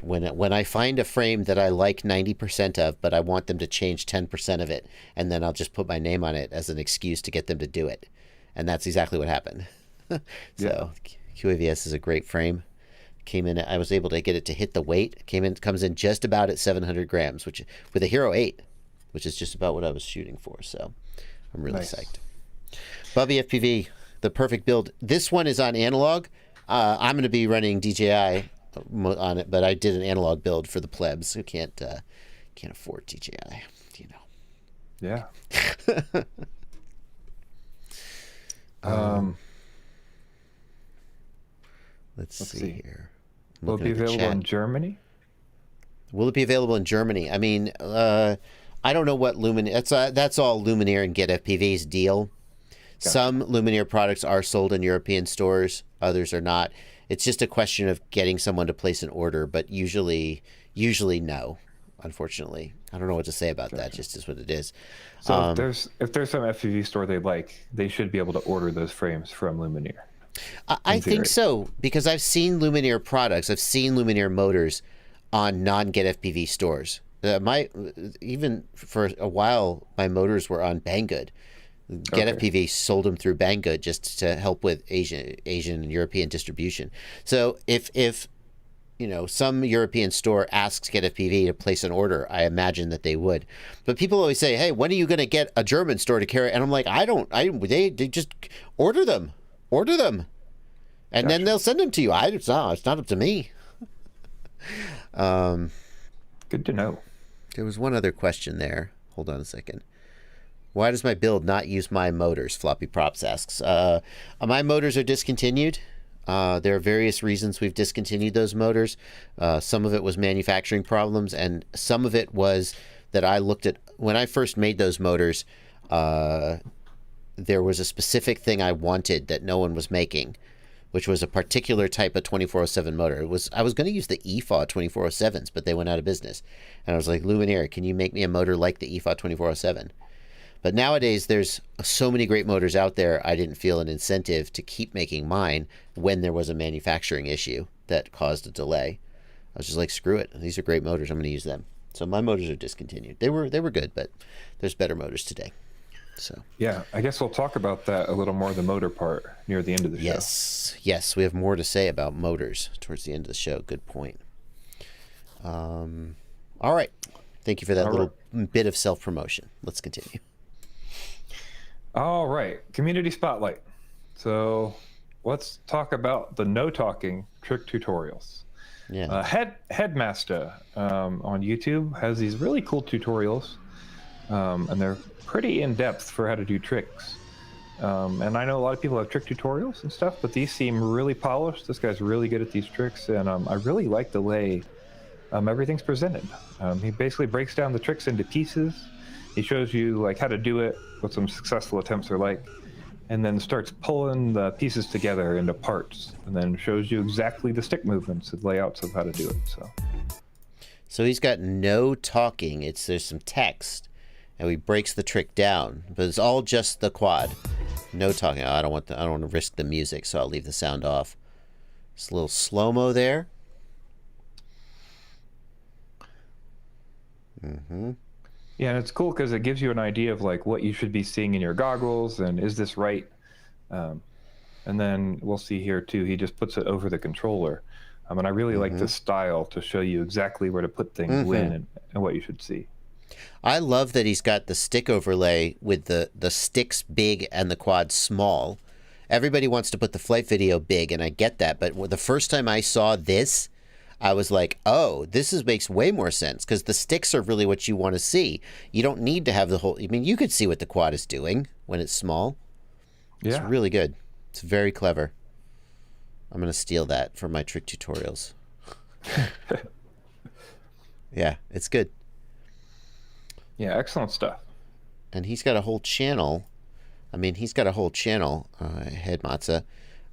S2: When I find a frame that I like 90% of, but I want them to change 10% of it, and then I'll just put my name on it as an excuse to get them to do it. And that's exactly what happened. So QAV-S is a great frame. Came in, I was able to get it to hit the weight. Comes in just about at 700 grams, which with a Hero 8, which is just about what I was shooting for. So I'm really psyched. Bubby FPV, the perfect build. This one is on analog. I'm going to be running DJI on it, but I did an analog build for the plebs who can't afford DJI, you know.
S3: Yeah.
S2: Let's see here.
S3: Will it be available in Germany?
S2: Will it be available in Germany? I mean, I don't know what Lumineer. That's all Lumineer and Get FPV's deal. Gotcha. Some Lumineer products are sold in European stores. Others are not. It's just a question of getting someone to place an order, but usually no. Unfortunately, I don't know what to say about that. Just is what it is.
S3: So if there's some FPV store they like, they should be able to order those frames from Lumineer.
S2: I think so, because I've seen Lumineer products. I've seen Lumineer motors on non-Get FPV stores. Even for a while, my motors were on Banggood. Get FPV sold them through Banggood just to help with Asian and European distribution. So if some European store asks Get FPV to place an order, I imagine that they would. But people always say, "Hey, when are you going to get a German store to carry?" And I'm like, they just order them, and
S3: Gotcha.
S2: then they'll send them to you. It's not up to me.
S3: Good to know.
S2: There was one other question there. Hold on a second. Why does my build not use my motors? Floppy Props asks. My motors are discontinued. There are various reasons we've discontinued those motors. Some of it was manufacturing problems, and some of it was that I looked at when I first made those motors. There was a specific thing I wanted that no one was making, which was a particular type of 2407 motor. I was going to use the EFA 2407s, but they went out of business. And I was like, Lumineer, can you make me a motor like the EFA 2407? But nowadays, there's so many great motors out there, I didn't feel an incentive to keep making mine when there was a manufacturing issue that caused a delay. I was just like, screw it. These are great motors. I'm going to use them. So my motors are discontinued. They were good, but there's better motors today. So
S3: yeah, I guess we'll talk about that a little more, the motor part, near the end of the show.
S2: Yes, we have more to say about motors towards the end of the show. Good point. All right. Thank you for that little bit of self-promotion. Let's continue.
S3: All right, community spotlight. So let's talk about the no talking trick tutorials.
S2: Yeah.
S3: Headmazta on YouTube has these really cool tutorials, and they're pretty in depth for how to do tricks. And I know a lot of people have trick tutorials and stuff, but these seem really polished. This guy's really good at these tricks, and I really like the way everything's presented. He basically breaks down the tricks into pieces. He shows you like how to do it, what some successful attempts are like, and then starts pulling the pieces together into parts, and then shows you exactly the stick movements and layouts of how to do it.
S2: So he's got no talking. There's some text, and he breaks the trick down, but it's all just the quad. No talking. I don't want to risk the music, so I'll leave the sound off. Just a little slow-mo there. Mm-hmm.
S3: Yeah, and it's cool because it gives you an idea of like what you should be seeing in your goggles and is this right? And then we'll see here too, he just puts it over the controller. And I really like this style to show you exactly where to put things when and what you should see.
S2: I love that he's got the stick overlay with the sticks big and the quad small. Everybody wants to put the flight video big, and I get that. But the first time I saw this, I was like, oh, makes way more sense because the sticks are really what you want to see. You don't need to have the whole... I mean, you could see what the quad is doing when it's small. Yeah. It's really good. It's very clever. I'm going to steal that for my trick tutorials. Yeah, it's good.
S3: Yeah, excellent stuff.
S2: And he's got a whole channel. Headmazta.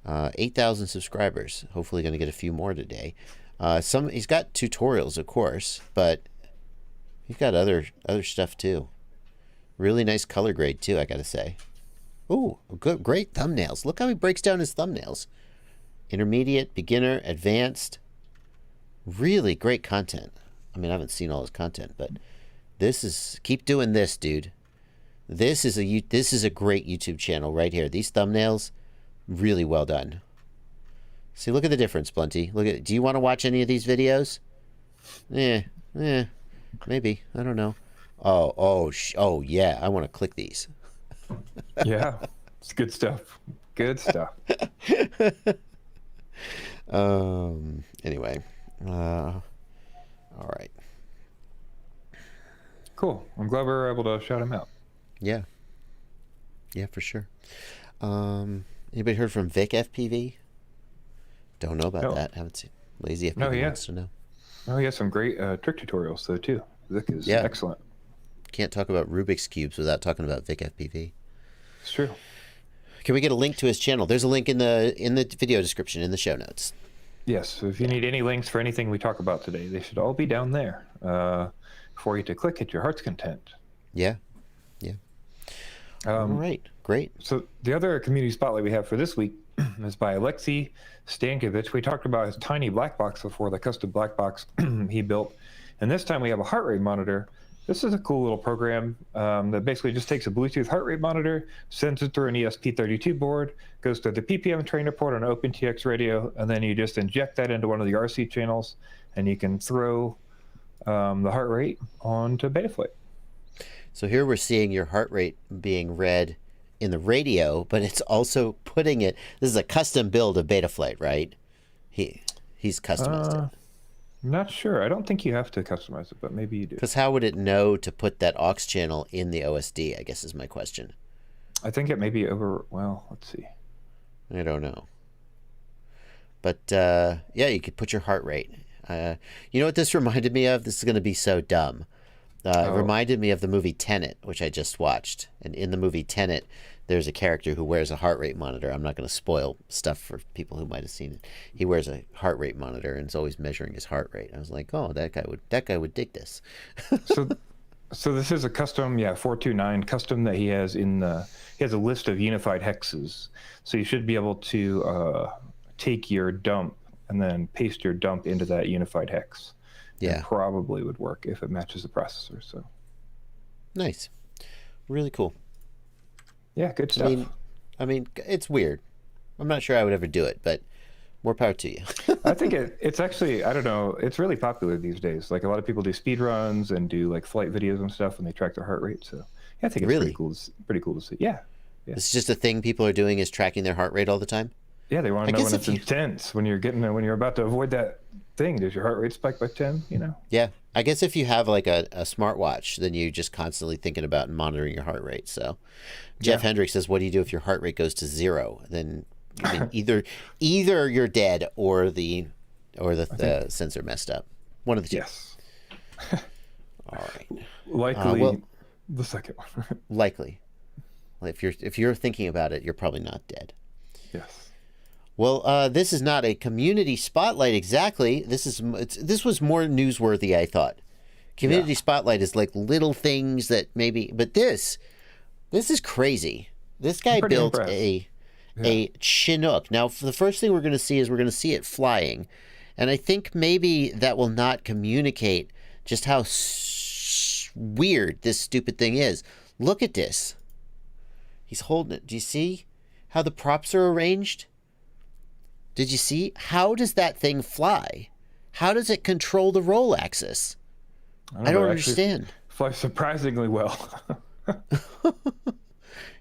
S2: 8,000 subscribers. Hopefully going to get a few more today. He's got tutorials, of course, but he's got other stuff too. Really nice color grade too, I gotta say. Ooh, great thumbnails. Look how he breaks down his thumbnails. Intermediate, beginner, advanced. Really great content. I mean, I haven't seen all his content, but keep doing this, dude. This is a great YouTube channel right here. These thumbnails, really well done. See, look at the difference, Blunty. Do you want to watch any of these videos? Maybe. I don't know. Oh yeah, I want to click these.
S3: Yeah, it's good stuff. Good stuff.
S2: Anyway, all right.
S3: Cool. I'm glad we were able to shout him out.
S2: Yeah, for sure. Anybody heard from Vic FPV? Don't know about that. Haven't seen. Lazy FPV wants to know.
S3: Oh, he has some great trick tutorials though too. Vic is excellent.
S2: Can't talk about Rubik's cubes without talking about Vic FPV.
S3: It's true.
S2: Can we get a link to his channel? There's a link in the video description in the show notes.
S3: Yes. So if you need any links for anything we talk about today, they should all be down there for you to click at your heart's content.
S2: Yeah. All right. Great.
S3: So the other community spotlight we have for this week is by Alexey Stankevich. We talked about his tiny black box before, the custom black box he built. And this time we have a heart rate monitor. This is a cool little program that basically just takes a Bluetooth heart rate monitor, sends it through an ESP32 board, goes to the PPM Trainer Port on OpenTX radio, and then you just inject that into one of the RC channels, and you can throw the heart rate onto Betaflight.
S2: So here we're seeing your heart rate being read in the radio, but it's also putting it. This is a custom build of Betaflight, right? He's customized it.
S3: I'm not sure. I don't think you have to customize it, but maybe you do.
S2: Because how would it know to put that aux channel in the OSD, I guess is my question.
S3: I think it may be over, well, let's see.
S2: I don't know. But, yeah, you could put your heart rate. You know what this reminded me of? This is going to be so dumb. It reminded me of the movie Tenet, which I just watched. And in the movie Tenet, there's a character who wears a heart rate monitor. I'm not going to spoil stuff for people who might have seen it. He wears a heart rate monitor and is always measuring his heart rate. I was like, oh, that guy would dig this.
S3: So this is a custom, 429 custom that he has he has a list of unified hexes. So you should be able to take your dump and then paste your dump into that unified hex.
S2: Yeah.
S3: It probably would work if it matches the processor. So
S2: nice. Really cool.
S3: Yeah, good stuff.
S2: I mean, it's weird. I'm not sure I would ever do it, but more power to you.
S3: I think it's actually, I don't know, it's really popular these days. Like a lot of people do speed runs and do like flight videos and stuff, and they track their heart rate. So yeah, I think it's
S2: really
S3: pretty cool to see. Yeah.
S2: It's just a thing people are doing is tracking their heart rate all the time.
S3: Yeah, they want to know when it's intense, when you're about to avoid that thing. Does your heart rate spike by 10? You know.
S2: Yeah, I guess if you have like a smartwatch, then you're just constantly thinking about and monitoring your heart rate. So, Jeff Hendricks says, "What do you do if your heart rate goes to 0? Then either you're dead or the sensor messed up. One of the two."
S3: Yes.
S2: All right.
S3: Likely, the second one.
S2: Likely. If you're thinking about it, you're probably not dead.
S3: Yes.
S2: Well, this is not a community spotlight exactly. This was more newsworthy, I thought. Community spotlight is like little things that maybe, but this is crazy. This guy built a Chinook. Now, the first thing we're going to see it flying, and I think maybe that will not communicate just how weird this stupid thing is. Look at this. He's holding it. Do you see how the props are arranged? Did you see? How does that thing fly? How does it control the roll axis? I don't understand.
S3: Flies surprisingly well.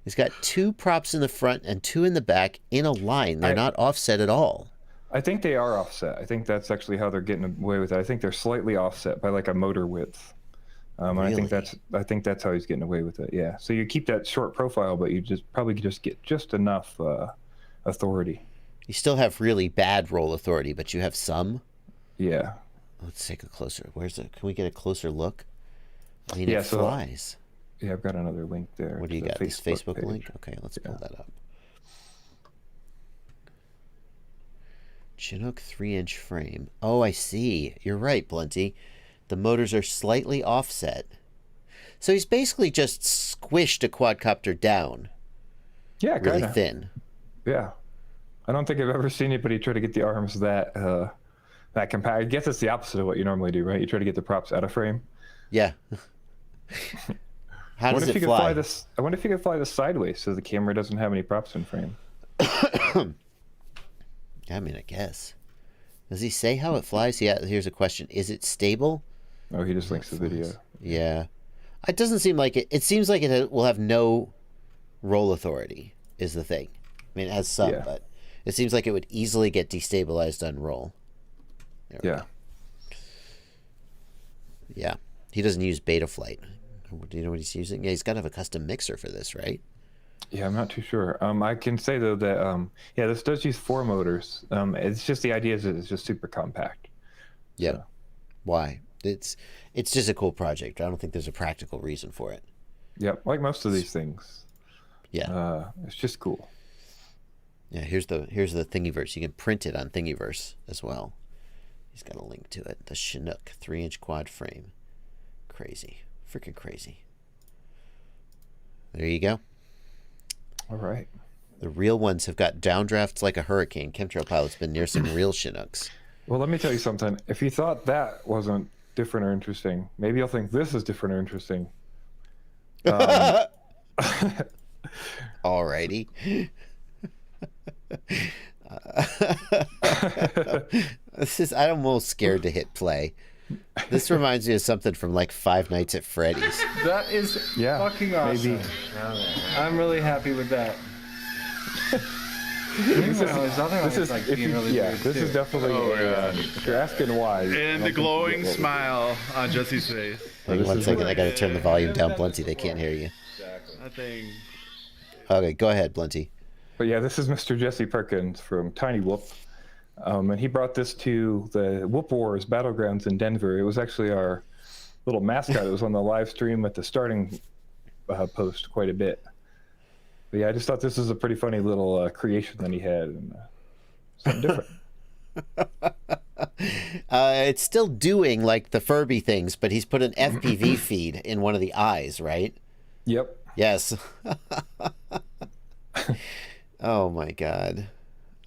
S2: He's got 2 props in the front and 2 in the back in a line. They're not offset at all.
S3: I think they are offset. I think that's actually how they're getting away with it. I think they're slightly offset by like a motor width. Really? I think that's how he's getting away with it. Yeah. So you keep that short profile, but you probably get just enough authority.
S2: You still have really bad roll authority, but you have some.
S3: Yeah.
S2: Let's take a closer. Can we get a closer look? I mean, it flies.
S3: Yeah, I've got another link there.
S2: What do you got? This Facebook link? Okay, let's pull that up. Chinook 3-inch frame. Oh, I see. You're right, Blunty. The motors are slightly offset. So he's basically just squished a quadcopter down.
S3: Yeah,
S2: really
S3: kinda.
S2: Thin.
S3: Yeah. I don't think I've ever seen anybody try to get the arms that that compact. I guess it's the opposite of what you normally do, right? You try to get the props out of frame.
S2: Yeah. How does it fly?
S3: I wonder if you could fly this sideways so the camera doesn't have any props in frame.
S2: I mean, I guess. Does he say how it flies? Yeah, here's a question. Is it stable?
S3: Oh, he just links the video.
S2: Yeah. It doesn't seem like it. It seems like it will have no roll authority is the thing. I mean, it has some, but it seems like it would easily get destabilized on roll.
S3: Yeah.
S2: Yeah. He doesn't use Betaflight. Do you know what he's using? Yeah, he's got to have a custom mixer for this, right?
S3: Yeah, I'm not too sure. I can say, though, that, this does use 4 motors. It's just the idea is it's just super compact.
S2: Yeah.
S3: So.
S2: Why? It's just a cool project. I don't think there's a practical reason for it.
S3: Yeah, like most of these things.
S2: Yeah.
S3: It's just cool.
S2: Yeah, here's the Thingiverse. You can print it on Thingiverse as well. He's got a link to it. The Chinook 3-inch quad frame. Crazy. Freaking crazy. There you go.
S3: All right.
S2: The real ones have got downdrafts like a hurricane. Chemtrail pilot's been near some real Chinooks.
S3: Well, let me tell you something. If you thought that wasn't different or interesting, maybe you'll think this is different or interesting.
S2: Alrighty. I'm almost scared to hit play. This reminds me of something from like Five Nights at Freddy's.
S4: That is fucking awesome.
S3: Maybe.
S4: I'm really happy with that.
S3: This is definitely if you're asking why.
S5: And the glowing smile on Jesse's face.
S2: Hang on 1 second, I gotta turn the volume down, Blunty. They can't hear you.
S5: I think.
S2: Okay, go ahead, Blunty.
S3: But yeah, this is Mr. Jesse Perkins from Tiny Whoop. And he brought this to the Whoop Wars Battlegrounds in Denver. It was actually our little mascot. It was on the live stream at the starting post quite a bit. But yeah, I just thought this was a pretty funny little creation that he had. And something different.
S2: It's still doing like the Furby things, but he's put an FPV feed in one of the eyes, right?
S3: Yep.
S2: Yes. Oh my god.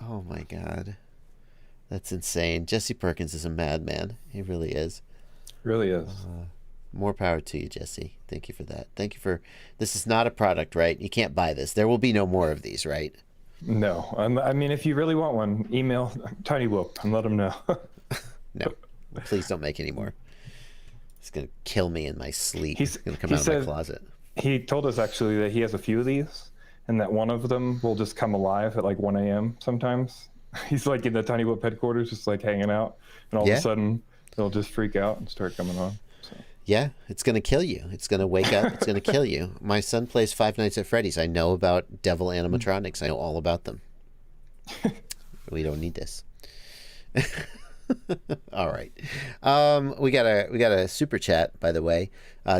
S2: Oh my god. That's insane. Jesse Perkins is a madman. He really is.
S3: Really is.
S2: More power to you, Jesse. Thank you for that. Thank you for... This is not a product, right? You can't buy this. There will be no more of these, right?
S3: No. I mean, if you really want one, email Tiny Whoop and let them know.
S2: No. Please don't make any more. It's going to kill me in my sleep. It's going to come out of my closet.
S3: He told us, actually, that he has a few of these, and that one of them will just come alive at like 1 a.m. sometimes. He's like in the Tiny Whoop headquarters, just like hanging out, and all of a sudden they'll just freak out and start coming on. So.
S2: Yeah, it's going to kill you. It's going to wake up. It's going to kill you. My son plays Five Nights at Freddy's. I know about devil animatronics. I know all about them. We don't need this. All right. We got a super chat, by the way.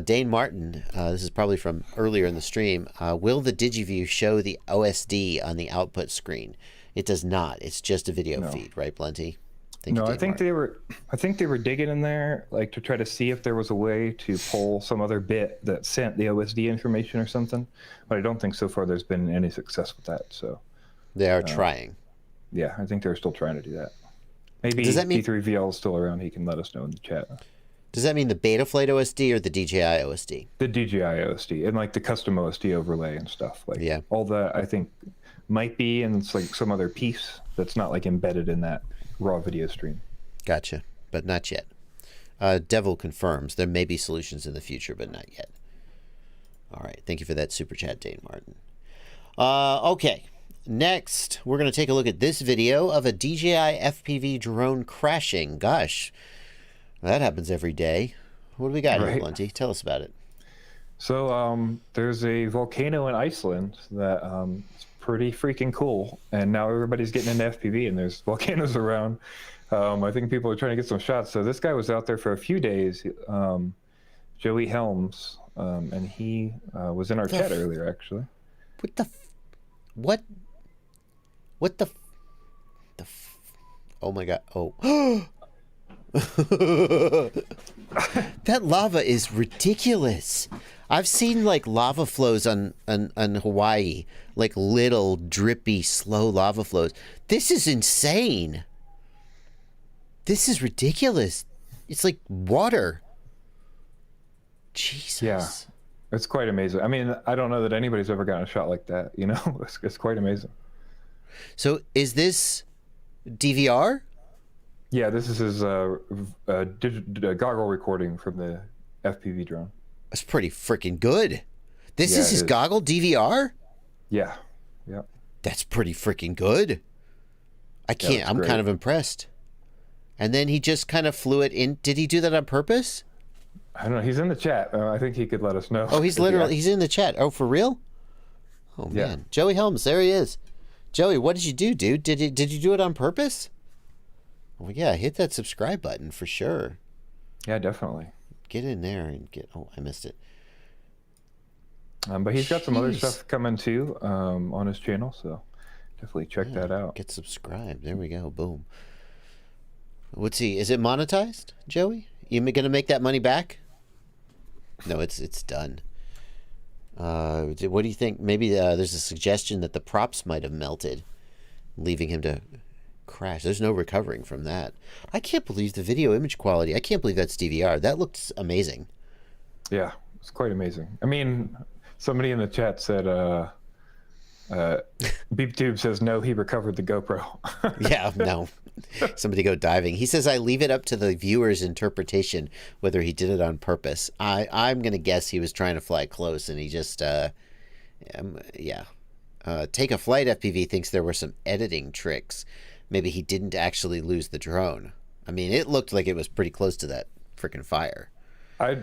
S2: Dane Martin, this is probably from earlier in the stream. Will the Digiview show the OSD on the output screen? It does not. It's just a video feed, right, Blunty?
S3: I think they were digging in there like to try to see if there was a way to pull some other bit that sent the OSD information or something. But I don't think so far there's been any success with that. So
S2: they are trying.
S3: Yeah, I think they're still trying to do that. Maybe P3VL is still around. He can let us know in the chat.
S2: Does that mean the Betaflight OSD or the DJI OSD?
S3: The DJI OSD and like the custom OSD overlay and stuff. Like all that I think might be, and it's like some other piece that's not like embedded in that raw video stream. Gotcha,
S2: but not yet. Devil confirms there may be solutions in the future, but not yet. All right, thank you for that super chat, Dane Martin. Okay, next we're going to take a look at this video of a DJI FPV drone crashing. Gosh, that happens every day. What do we got here, Blunty? Tell us about it.
S3: So there's a volcano in Iceland that is pretty freaking cool, and now everybody's getting into FPV, and there's volcanoes around. I think people are trying to get some shots. So this guy was out there for a few days, Joey Helms, and he was in our chat earlier, actually.
S2: What the oh my god. Oh. That lava is ridiculous. I've seen like lava flows on Hawaii, like little drippy slow lava flows. This is insane. This is ridiculous. It's like water. Jesus.
S3: Yeah. It's quite amazing. I mean, I don't know that anybody's ever gotten a shot like that, you know? It's quite amazing.
S2: So is this DVR?
S3: Yeah, this is his goggle recording from the FPV drone.
S2: That's pretty freaking good. This
S3: Yeah,
S2: is his
S3: it is.
S2: goggle DVR?
S3: Yeah. Yeah.
S2: That's pretty freaking good. I can't,
S3: that's
S2: I'm
S3: great.
S2: kind of impressed. And then he just kind of flew it in. Did he do that on purpose?
S3: I don't know. He's in the chat. I think he could let us know.
S2: Oh, he's literally, he's in the chat. Oh, for real? Oh,
S3: Yeah.
S2: man. Joey Helms, there he is. Joey, what did you do, dude? Did you do it on purpose? Well, yeah, hit that subscribe button for sure.
S3: Yeah, definitely.
S2: Get in there and get, oh, I missed it.
S3: But he's got some other
S2: Jeez.
S3: stuff coming too on his channel, so definitely check that out.
S2: Get subscribed. There we go. Boom. What's he? Is it monetized, Joey? You gonna make that money back? No, it's done. What do you think? Maybe there's a suggestion that the props might have melted, leaving him to crash. There's no recovering from that. I can't believe the video image quality. I can't believe that's DVR. That looked amazing.
S3: Yeah, it's quite amazing. I mean, somebody in the chat said, BeepTube says, no, he recovered the GoPro.
S2: Yeah, no. Somebody go diving. He says, I leave it up to the viewer's interpretation whether he did it on purpose. I'm going to guess he was trying to fly close and he just, Take a Flight FPV thinks there were some editing tricks. Maybe he didn't actually lose the drone. I mean, it looked like it was pretty close to that freaking fire.
S3: I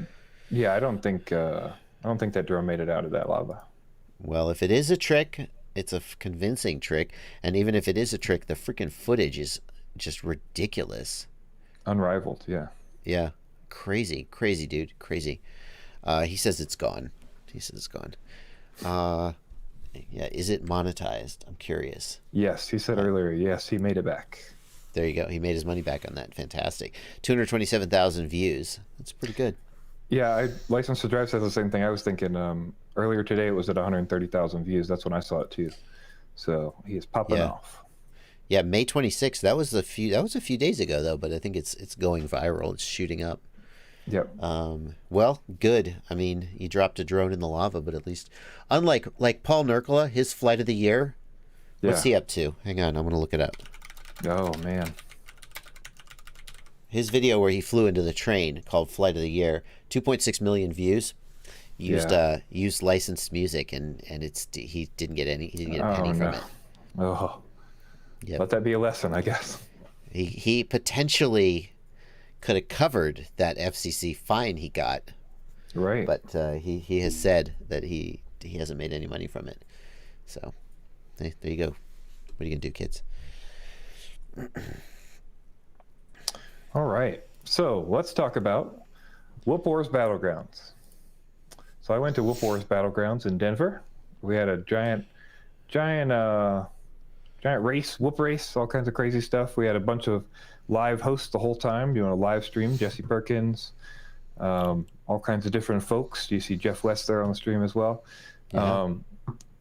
S3: don't think that drone made it out of that lava.
S2: Well, if it is a trick, it's a convincing trick. And even if it is a trick, the freaking footage is just ridiculous.
S3: Unrivaled, yeah.
S2: Yeah. Crazy, dude. Crazy. He says it's gone. Yeah, is it monetized? I'm curious.
S3: Yes, he said earlier, yes, he made it back.
S2: There you go. He made his money back on that. Fantastic. 227,000 views. That's pretty good.
S3: Yeah, License to Drive says the same thing. I was thinking earlier today it was at 130,000 views. That's when I saw it too. So he is popping off.
S2: Yeah, May 26th. That was a few days ago though, but I think it's going viral. It's shooting up.
S3: Yep.
S2: Well, good. I mean, he dropped a drone in the lava, but at least, unlike Paul Nurkala, his flight of the year. What's he up to? Hang on, I'm gonna look it up.
S3: Oh man.
S2: His video where he flew into the train called Flight of the Year, 2.6 million views. Used licensed music and he didn't get a penny from it.
S3: Oh.
S2: Yep.
S3: Let that be a lesson, I guess.
S2: He potentially could have covered that FCC fine he got.
S3: Right.
S2: But he has said that he hasn't made any money from it. So hey, there you go. What are you gonna do, kids?
S3: All right. So let's talk about Whoop Wars Battlegrounds. So I went to Whoop Wars Battlegrounds in Denver. We had a giant race, whoop race, all kinds of crazy stuff. We had a bunch of live hosts the whole time doing a live stream. Jesse Perkins, all kinds of different folks. You see Jeff West there on the stream as well.
S2: Yeah.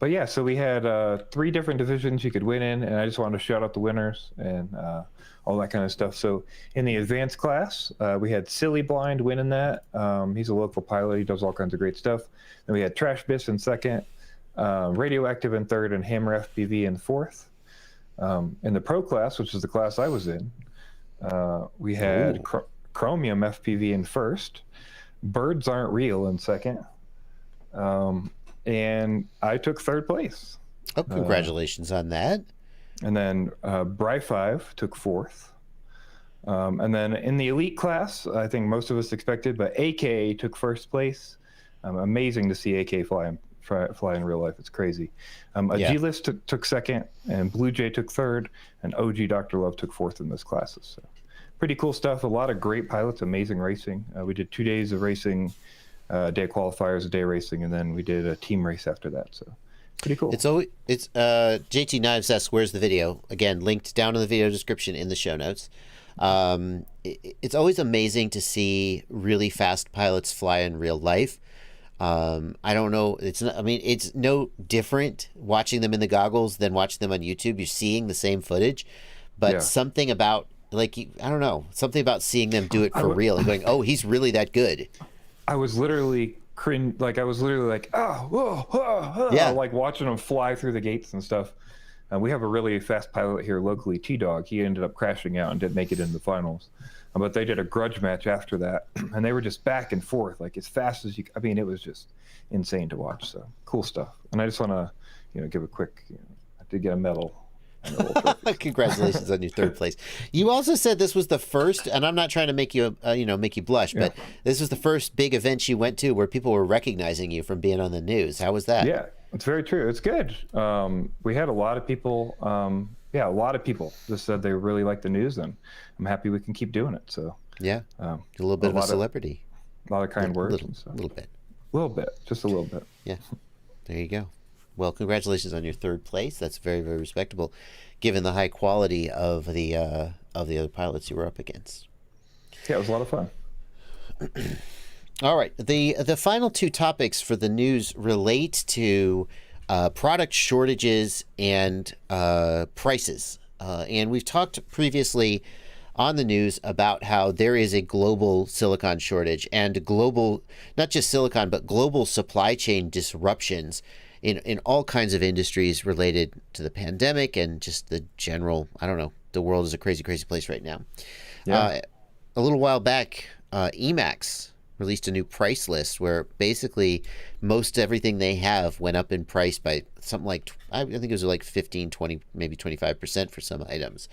S3: But yeah, so we had 3 different divisions you could win in, and I just wanted to shout out the winners and all that kind of stuff. So in the advanced class, we had Silly Blind winning that. He's a local pilot. He does all kinds of great stuff. Then we had Trash Biss in second, Radioactive in third, and Hammer FPV in fourth. In the pro class, which is the class I was in, we had Chromium FPV in first, Birds Aren't Real in second, and I took third place.
S2: Oh, congratulations on that.
S3: And then Bry5 took fourth. And then in the elite class, I think most of us expected, but AK took first place. Amazing to see AK fly in real life. It's crazy. G-List took second, and Blue Jay took third, and OG Dr. Love took fourth in those classes. So pretty cool stuff. A lot of great pilots, amazing racing. We did 2 days of racing, a day of qualifiers, a day of racing, and then we did a team race after that. So pretty cool.
S2: It's JT Knives asks, where's the video? Again, linked down in the video description in the show notes. It's always amazing to see really fast pilots fly in real life. I don't know. It's no different watching them in the goggles than watching them on YouTube. You're seeing the same footage, but something about like I don't know, something about seeing them do it for real and going, oh, he's really that good.
S3: I was literally like
S2: yeah,
S3: like watching them fly through the gates and stuff. We have a really fast pilot here locally, T-Dog. He ended up crashing out and didn't make it in the finals. But they did a grudge match after that, and they were just back and forth like as fast as you. I mean, it was just insane to watch. So cool stuff. And I just want to, give a quick. I did get a medal.
S2: Congratulations on your third place. You also said this was the first, and I'm not trying to make you, make you blush, but this was the first big event you went to where people were recognizing you from being on the news. How was that?
S3: Yeah, it's very true. It's good. We had a lot of people. A lot of people just said they really liked the news, and I'm happy we can keep doing it. So
S2: yeah, a little bit of a celebrity.
S3: A lot of kind words.
S2: A little bit.
S3: Just a little bit.
S2: Yeah, there you go. Well, congratulations on your third place. That's very, very respectable, given the high quality of the other pilots you were up against.
S3: Yeah, it was a lot of fun.
S2: All right, the final two topics for the news relate to product shortages and prices. And we've talked previously on the news about how there is a global silicon shortage and global, not just silicon, but global supply chain disruptions in all kinds of industries related to the pandemic and just the general, I don't know, the world is a crazy, crazy place right now. Yeah. A little while back, Emacs released a new price list where basically most everything they have went up in price by something like, I think it was like 15, 20, maybe 25% for some items.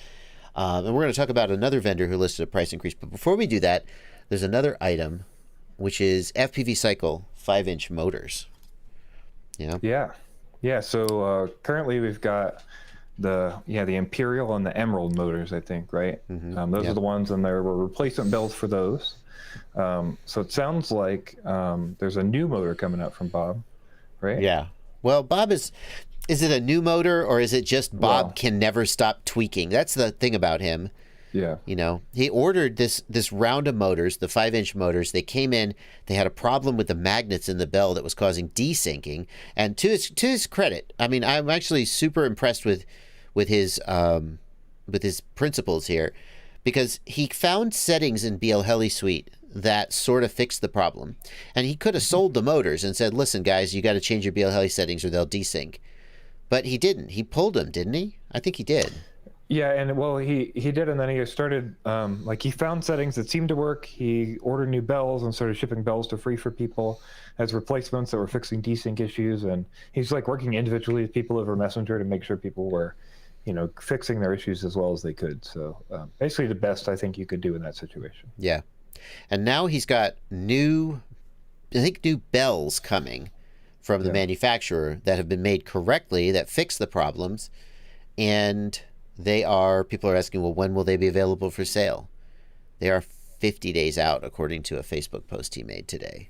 S2: And we're going to talk about another vendor who listed a price increase. But before we do that, there's another item, which is FPVCycle 5-inch motors.
S3: Yeah. So currently we've got the Imperial and the Emerald motors, I think, right? Mm-hmm. Those are the ones, and there were replacement bells for those. So it sounds like there's a new motor coming out from Bob, right?
S2: Yeah. Well, Bob is it a new motor, or is it just Bob can never stop tweaking? That's the thing about him.
S3: Yeah.
S2: He ordered this round of motors, the 5-inch motors. They came in, they had a problem with the magnets in the bell that was causing desyncing. And to his credit, I mean, I'm actually super impressed with his principles here, because he found settings in BL Heli Suite that sort of fixed the problem. And he could have sold the motors and said, listen, guys, you got to change your BL Heli settings or they'll desync. But he didn't. He pulled them, didn't he? I think he did.
S3: Yeah, and well, he did, and then he started, he found settings that seemed to work. He ordered new bells and started shipping bells to free for people as replacements that were fixing desync issues. And he's working individually with people over Messenger to make sure people were, fixing their issues as well as they could. So basically the best I think you could do in that situation.
S2: Yeah. And now he's got new bells coming from the manufacturer that have been made correctly, that fix the problems. And people are asking, well, when will they be available for sale? They are 50 days out, according to a Facebook post he made today.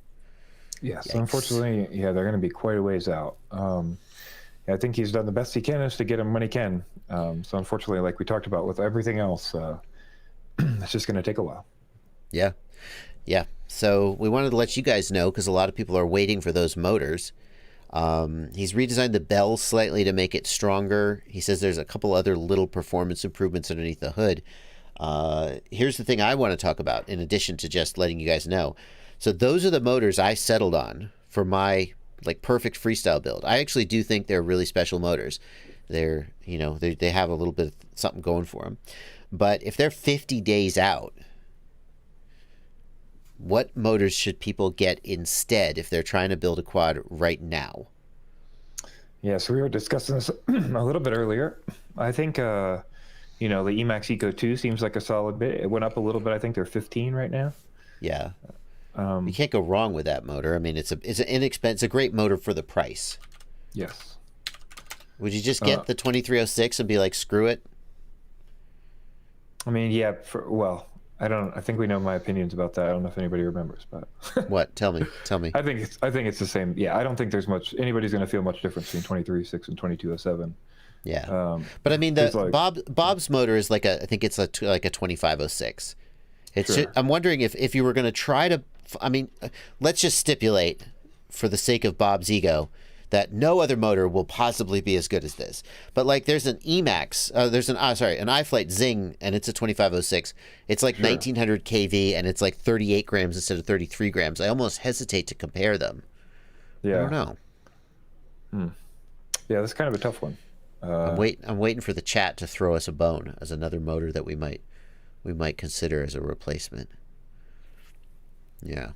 S3: Yes, yikes. Unfortunately, they're going to be quite a ways out. I think he's done the best he can is to get them when he can. So unfortunately, like we talked about with everything else, it's just going to take a while.
S2: Yeah. Yeah. So we wanted to let you guys know, because a lot of people are waiting for those motors. He's redesigned the bell slightly to make it stronger. He says there's a couple other little performance improvements underneath the hood. Here's the thing I want to talk about, in addition to just letting you guys know. So those are the motors I settled on for my perfect freestyle build. I actually do think they're really special motors. They're, they have a little bit of something going for them. But if they're 50 days out, what motors should people get instead if they're trying to build a quad right now?
S3: Yeah, so we were discussing this a little bit earlier. I think, the Emacs Eco 2 seems like a solid bit. It went up a little bit. I think they're 15 right now.
S2: Yeah. You can't go wrong with that motor. I mean, it's a great motor for the price.
S3: Yes.
S2: Would you just get the 2306 and be like, screw it?
S3: I mean, yeah, I think we know my opinions about that. I don't know if anybody remembers, but
S2: what? Tell me.
S3: I think it's the same. Yeah, I don't think there's anybody's going to feel much difference between 2306 and 2207.
S2: Yeah. But I mean, Bob's motor is I think it's like a 2506. Sure. I'm wondering if you were going to try to, let's just stipulate, for the sake of Bob's ego, that no other motor will possibly be as good as this. But like there's an Emax, there's an iFlight Zing, and it's a 2506. It's like 1900 kV, and it's like 38 grams instead of 33 grams. I almost hesitate to compare them.
S3: Yeah.
S2: I don't know.
S3: Yeah, that's kind of a tough one.
S2: I'm waiting for the chat to throw us a bone as another motor that we might consider as a replacement. Yeah.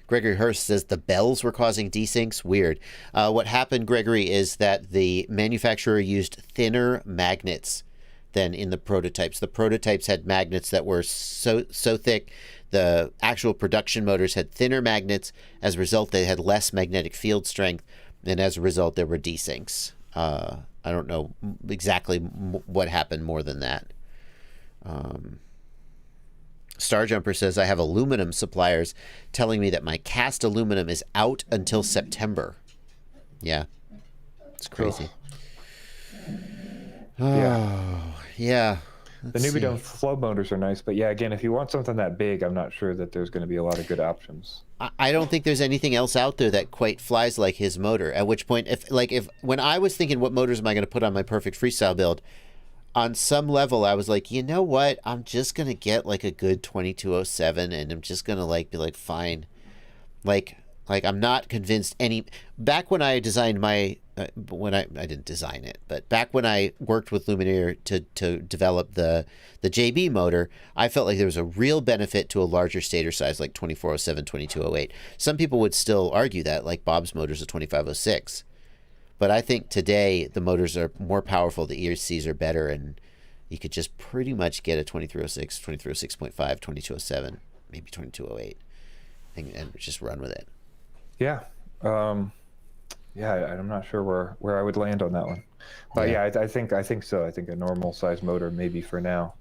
S2: Gregory Hurst says the bells were causing desyncs. Weird. What happened, Gregory, is that the manufacturer used thinner magnets than in the prototypes. The prototypes had magnets that were so thick. The actual production motors had thinner magnets. As a result, they had less magnetic field strength, and as a result, there were desyncs. I don't know exactly what happened more than that. Starjumper says, I have aluminum suppliers telling me that my cast aluminum is out until September. Yeah. It's crazy. Yeah.
S3: The Newbeedrone flow motors are nice, but yeah, again, if you want something that big, I'm not sure that there's going to be a lot of good options.
S2: I don't think there's anything else out there that quite flies like his motor. At which point, if when I was thinking what motors am I going to put on my perfect freestyle build, on some level, I was like, you know what? I'm just going to get like a good 2207, and I'm just going to be like, fine. Like I'm not convinced back when I designed my, I didn't design it, but back when I worked with Lumineer to develop the JB motor, I felt like there was a real benefit to a larger stator size like 2407, 2208. Some people would still argue that, like Bob's motor's a 2506. But I think today the motors are more powerful, the ESCs are better, and you could just pretty much get a 2306, 2306.5, 2207, maybe 2208, and just run with it.
S3: Yeah. I'm not sure where I would land on that one. But I think so. I think a normal size motor maybe for now,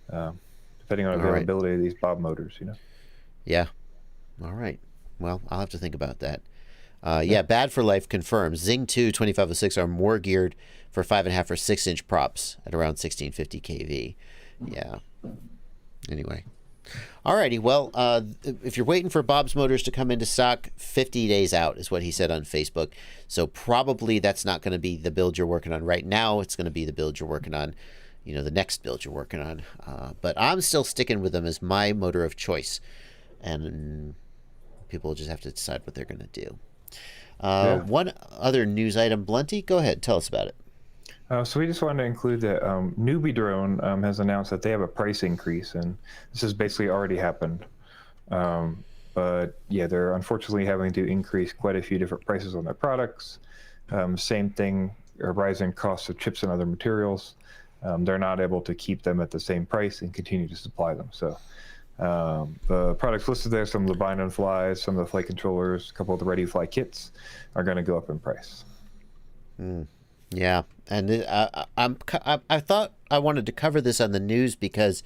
S3: depending on availability of these Bob motors,
S2: Yeah. All right. Well, I'll have to think about that. Bad for Life confirms Zing 2 2506 are more geared for 5.5 or 6-inch props at around 1650 kV. Yeah. Anyway. Alrighty. Well, if you're waiting for Bob's motors to come into stock, 50 days out is what he said on Facebook. So probably that's not going to be the build you're working on right now. It's going to be the build you're working on, the next build you're working on. But I'm still sticking with them as my motor of choice. And people will just have to decide what they're going to do. One other news item, Blunty, go ahead, tell us about it.
S3: So we just wanted to include that Newbeedrone has announced that they have a price increase, and this has basically already happened. But yeah, they're unfortunately having to increase quite a few different prices on their products. Same thing, rising costs of chips and other materials. They're not able to keep them at the same price and continue to supply them. So the products listed there, some of the bind and flies, some of the flight controllers, a couple of the ready fly kits are going to go up in price.
S2: Yeah, and I thought I wanted to cover this on the news because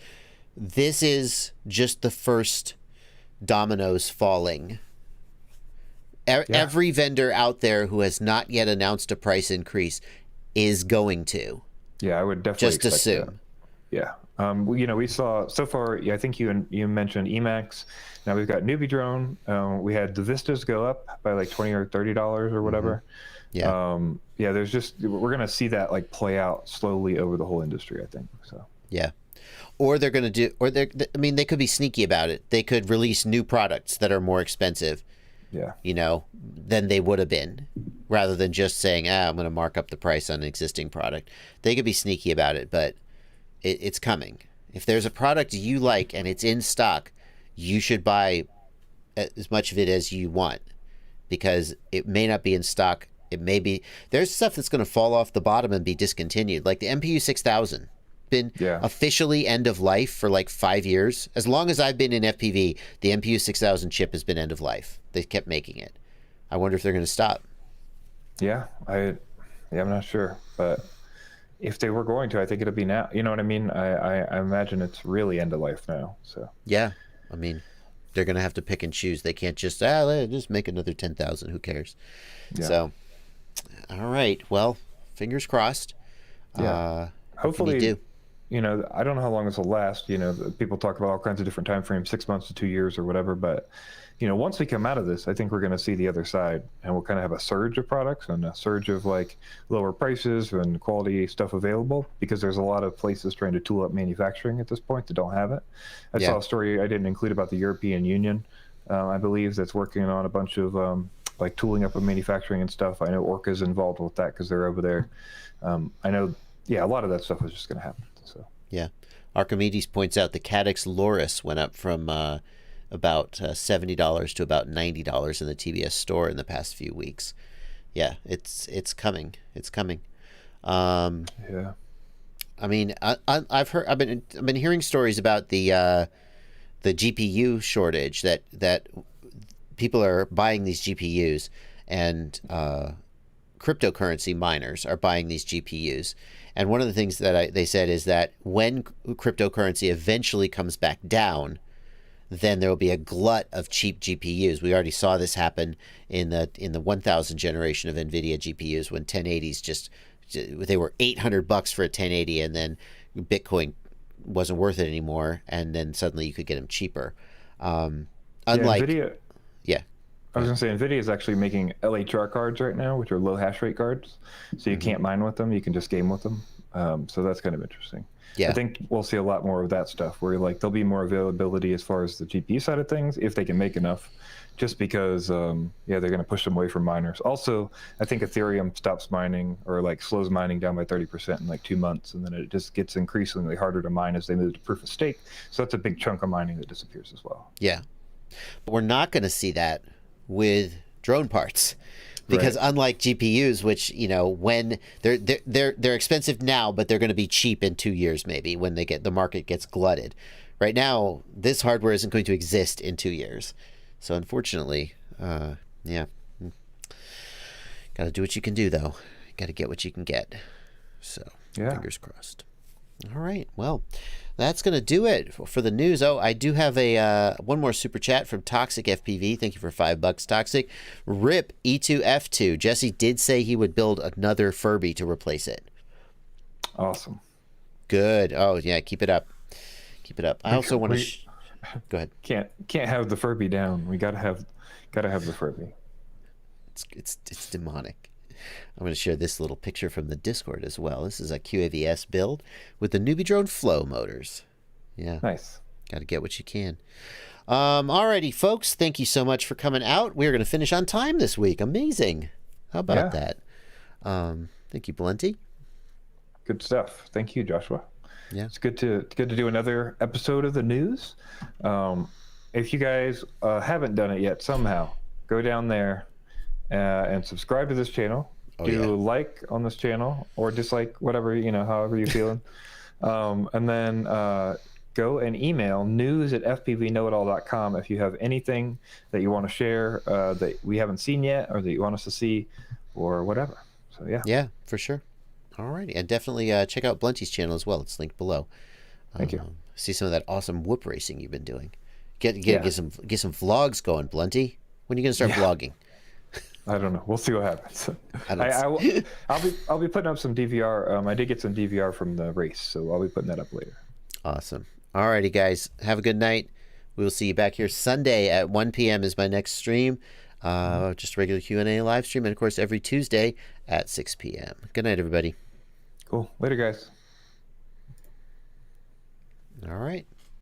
S2: this is just the first dominoes falling. Every vendor out there who has not yet announced a price increase is going to.
S3: Yeah, I would definitely
S2: just assume.
S3: That. Yeah. We saw so far. I think you mentioned Emax. Now we've got Newbeedrone. We had the Vistas go up by like $20 or $30 or whatever.
S2: Mm-hmm. Yeah.
S3: We're gonna see that like play out slowly over the whole industry, I think. So.
S2: Yeah. Or they're gonna they could be sneaky about it. They could release new products that are more expensive.
S3: Yeah.
S2: Than they would have been, rather than just saying, I'm going to mark up the price on an existing product. They could be sneaky about it, but it's coming. If there's a product you like and it's in stock, you should buy as much of it as you want, because it may not be in stock. It may be, there's stuff that's going to fall off the bottom and be discontinued, like the MPU 6000. Been officially end of life for like 5 years. As long as I've been in FPV, the MPU 6000 chip has been end of life. They kept making it. I wonder if they're going to stop.
S3: Yeah, I'm not sure, but if they were going to, I think it'll be now. You know what I mean? I imagine it's really end of life now. So
S2: yeah, I mean, they're going to have to pick and choose. They can't just just make another 10,000. Who cares? Yeah. So, all right. Well, fingers crossed.
S3: Yeah. Hopefully, I don't know how long this will last. People talk about all kinds of different time frames, 6 months to 2 years or whatever. But, once we come out of this, I think we're going to see the other side, and we'll kind of have a surge of products and a surge of like lower prices and quality stuff available, because there's a lot of places trying to tool up manufacturing at this point that don't have it. I saw a story I didn't include about the European Union, I believe, that's working on a bunch of like tooling up of manufacturing and stuff. I know Orca's involved with that because they're over there. I know, a lot of that stuff is just going to happen. So
S2: yeah, Archimedes points out the Caddx Loris went up from about $70 to about $90 in the TBS store in the past few weeks. Yeah, it's coming. It's coming.
S3: Yeah.
S2: I mean, I've been hearing stories about the GPU shortage, that people are buying these GPUs, and cryptocurrency miners are buying these GPUs. And one of the things that they said is that when cryptocurrency eventually comes back down, then there will be a glut of cheap GPUs. We already saw this happen in the 1000 generation of NVIDIA GPUs, when 1080s they were $800 for a 1080, and then Bitcoin wasn't worth it anymore, and then suddenly you could get them cheaper. Unlike
S3: NVIDIA, I was going to say, NVIDIA is actually making LHR cards right now, which are low hash rate cards. So you can't mine with them. You can just game with them. So that's kind of interesting.
S2: Yeah.
S3: I think we'll see a lot more of that stuff, where like there'll be more availability as far as the GPU side of things, if they can make enough, just because, they're going to push them away from miners. Also, I think Ethereum stops mining, or like slows mining down by 30% in like 2 months. And then it just gets increasingly harder to mine as they move to proof of stake. So that's a big chunk of mining that disappears as well.
S2: Yeah. But we're not going to see that with drone parts, because unlike GPUs, which when they're expensive now, but they're going to be cheap in 2 years, maybe, when the market gets glutted. Right now, this hardware isn't going to exist in 2 years, so unfortunately, got to do what you can do, though. Got to get what you can get. So fingers crossed. All right, well, that's going to do it for the news. Oh, I do have one more super chat from Toxic FPV. Thank you for $5, Toxic. RIP E2F2. Jesse did say he would build another Furby to replace it.
S3: Awesome. Good.
S2: Oh, yeah, keep it up. Keep it up. I also want to... Go ahead.
S3: Can't have the Furby down. We gotta have the Furby.
S2: It's demonic. I'm going to share this little picture from the Discord as well. This is a QAV-S build with the Newbeedrone Flow motors. Yeah.
S3: Nice. Got
S2: to get what you can. Alrighty, folks. Thank you so much for coming out. We're going to finish on time this week. Amazing. How about that? Thank you, Blunty.
S3: Good stuff. Thank you, Joshua.
S2: Yeah.
S3: It's good to do another episode of the news. If you guys haven't done it yet, somehow, go down there and subscribe to this channel. Like on this channel, or dislike, whatever, however you're feeling. And then go and email news@fpvknowitall.com if you have anything that you want to share that we haven't seen yet, or that you want us to see, or whatever. So yeah,
S2: for sure. All righty, and definitely check out Blunty's channel as well. It's linked below.
S3: Thank you.
S2: See some of that awesome whoop racing you've been doing. Get some vlogs going, Blunty. When are you gonna start vlogging?
S3: I don't know. We'll see what happens. I'll be putting up some DVR. I did get some DVR from the race, so I'll be putting that up later.
S2: Awesome. Alrighty, guys. Have a good night. We will see you back here Sunday at 1 p.m. is my next stream. Just a regular Q&A live stream, and of course every Tuesday at 6 p.m. Good night, everybody.
S3: Cool. Later, guys.
S2: All right.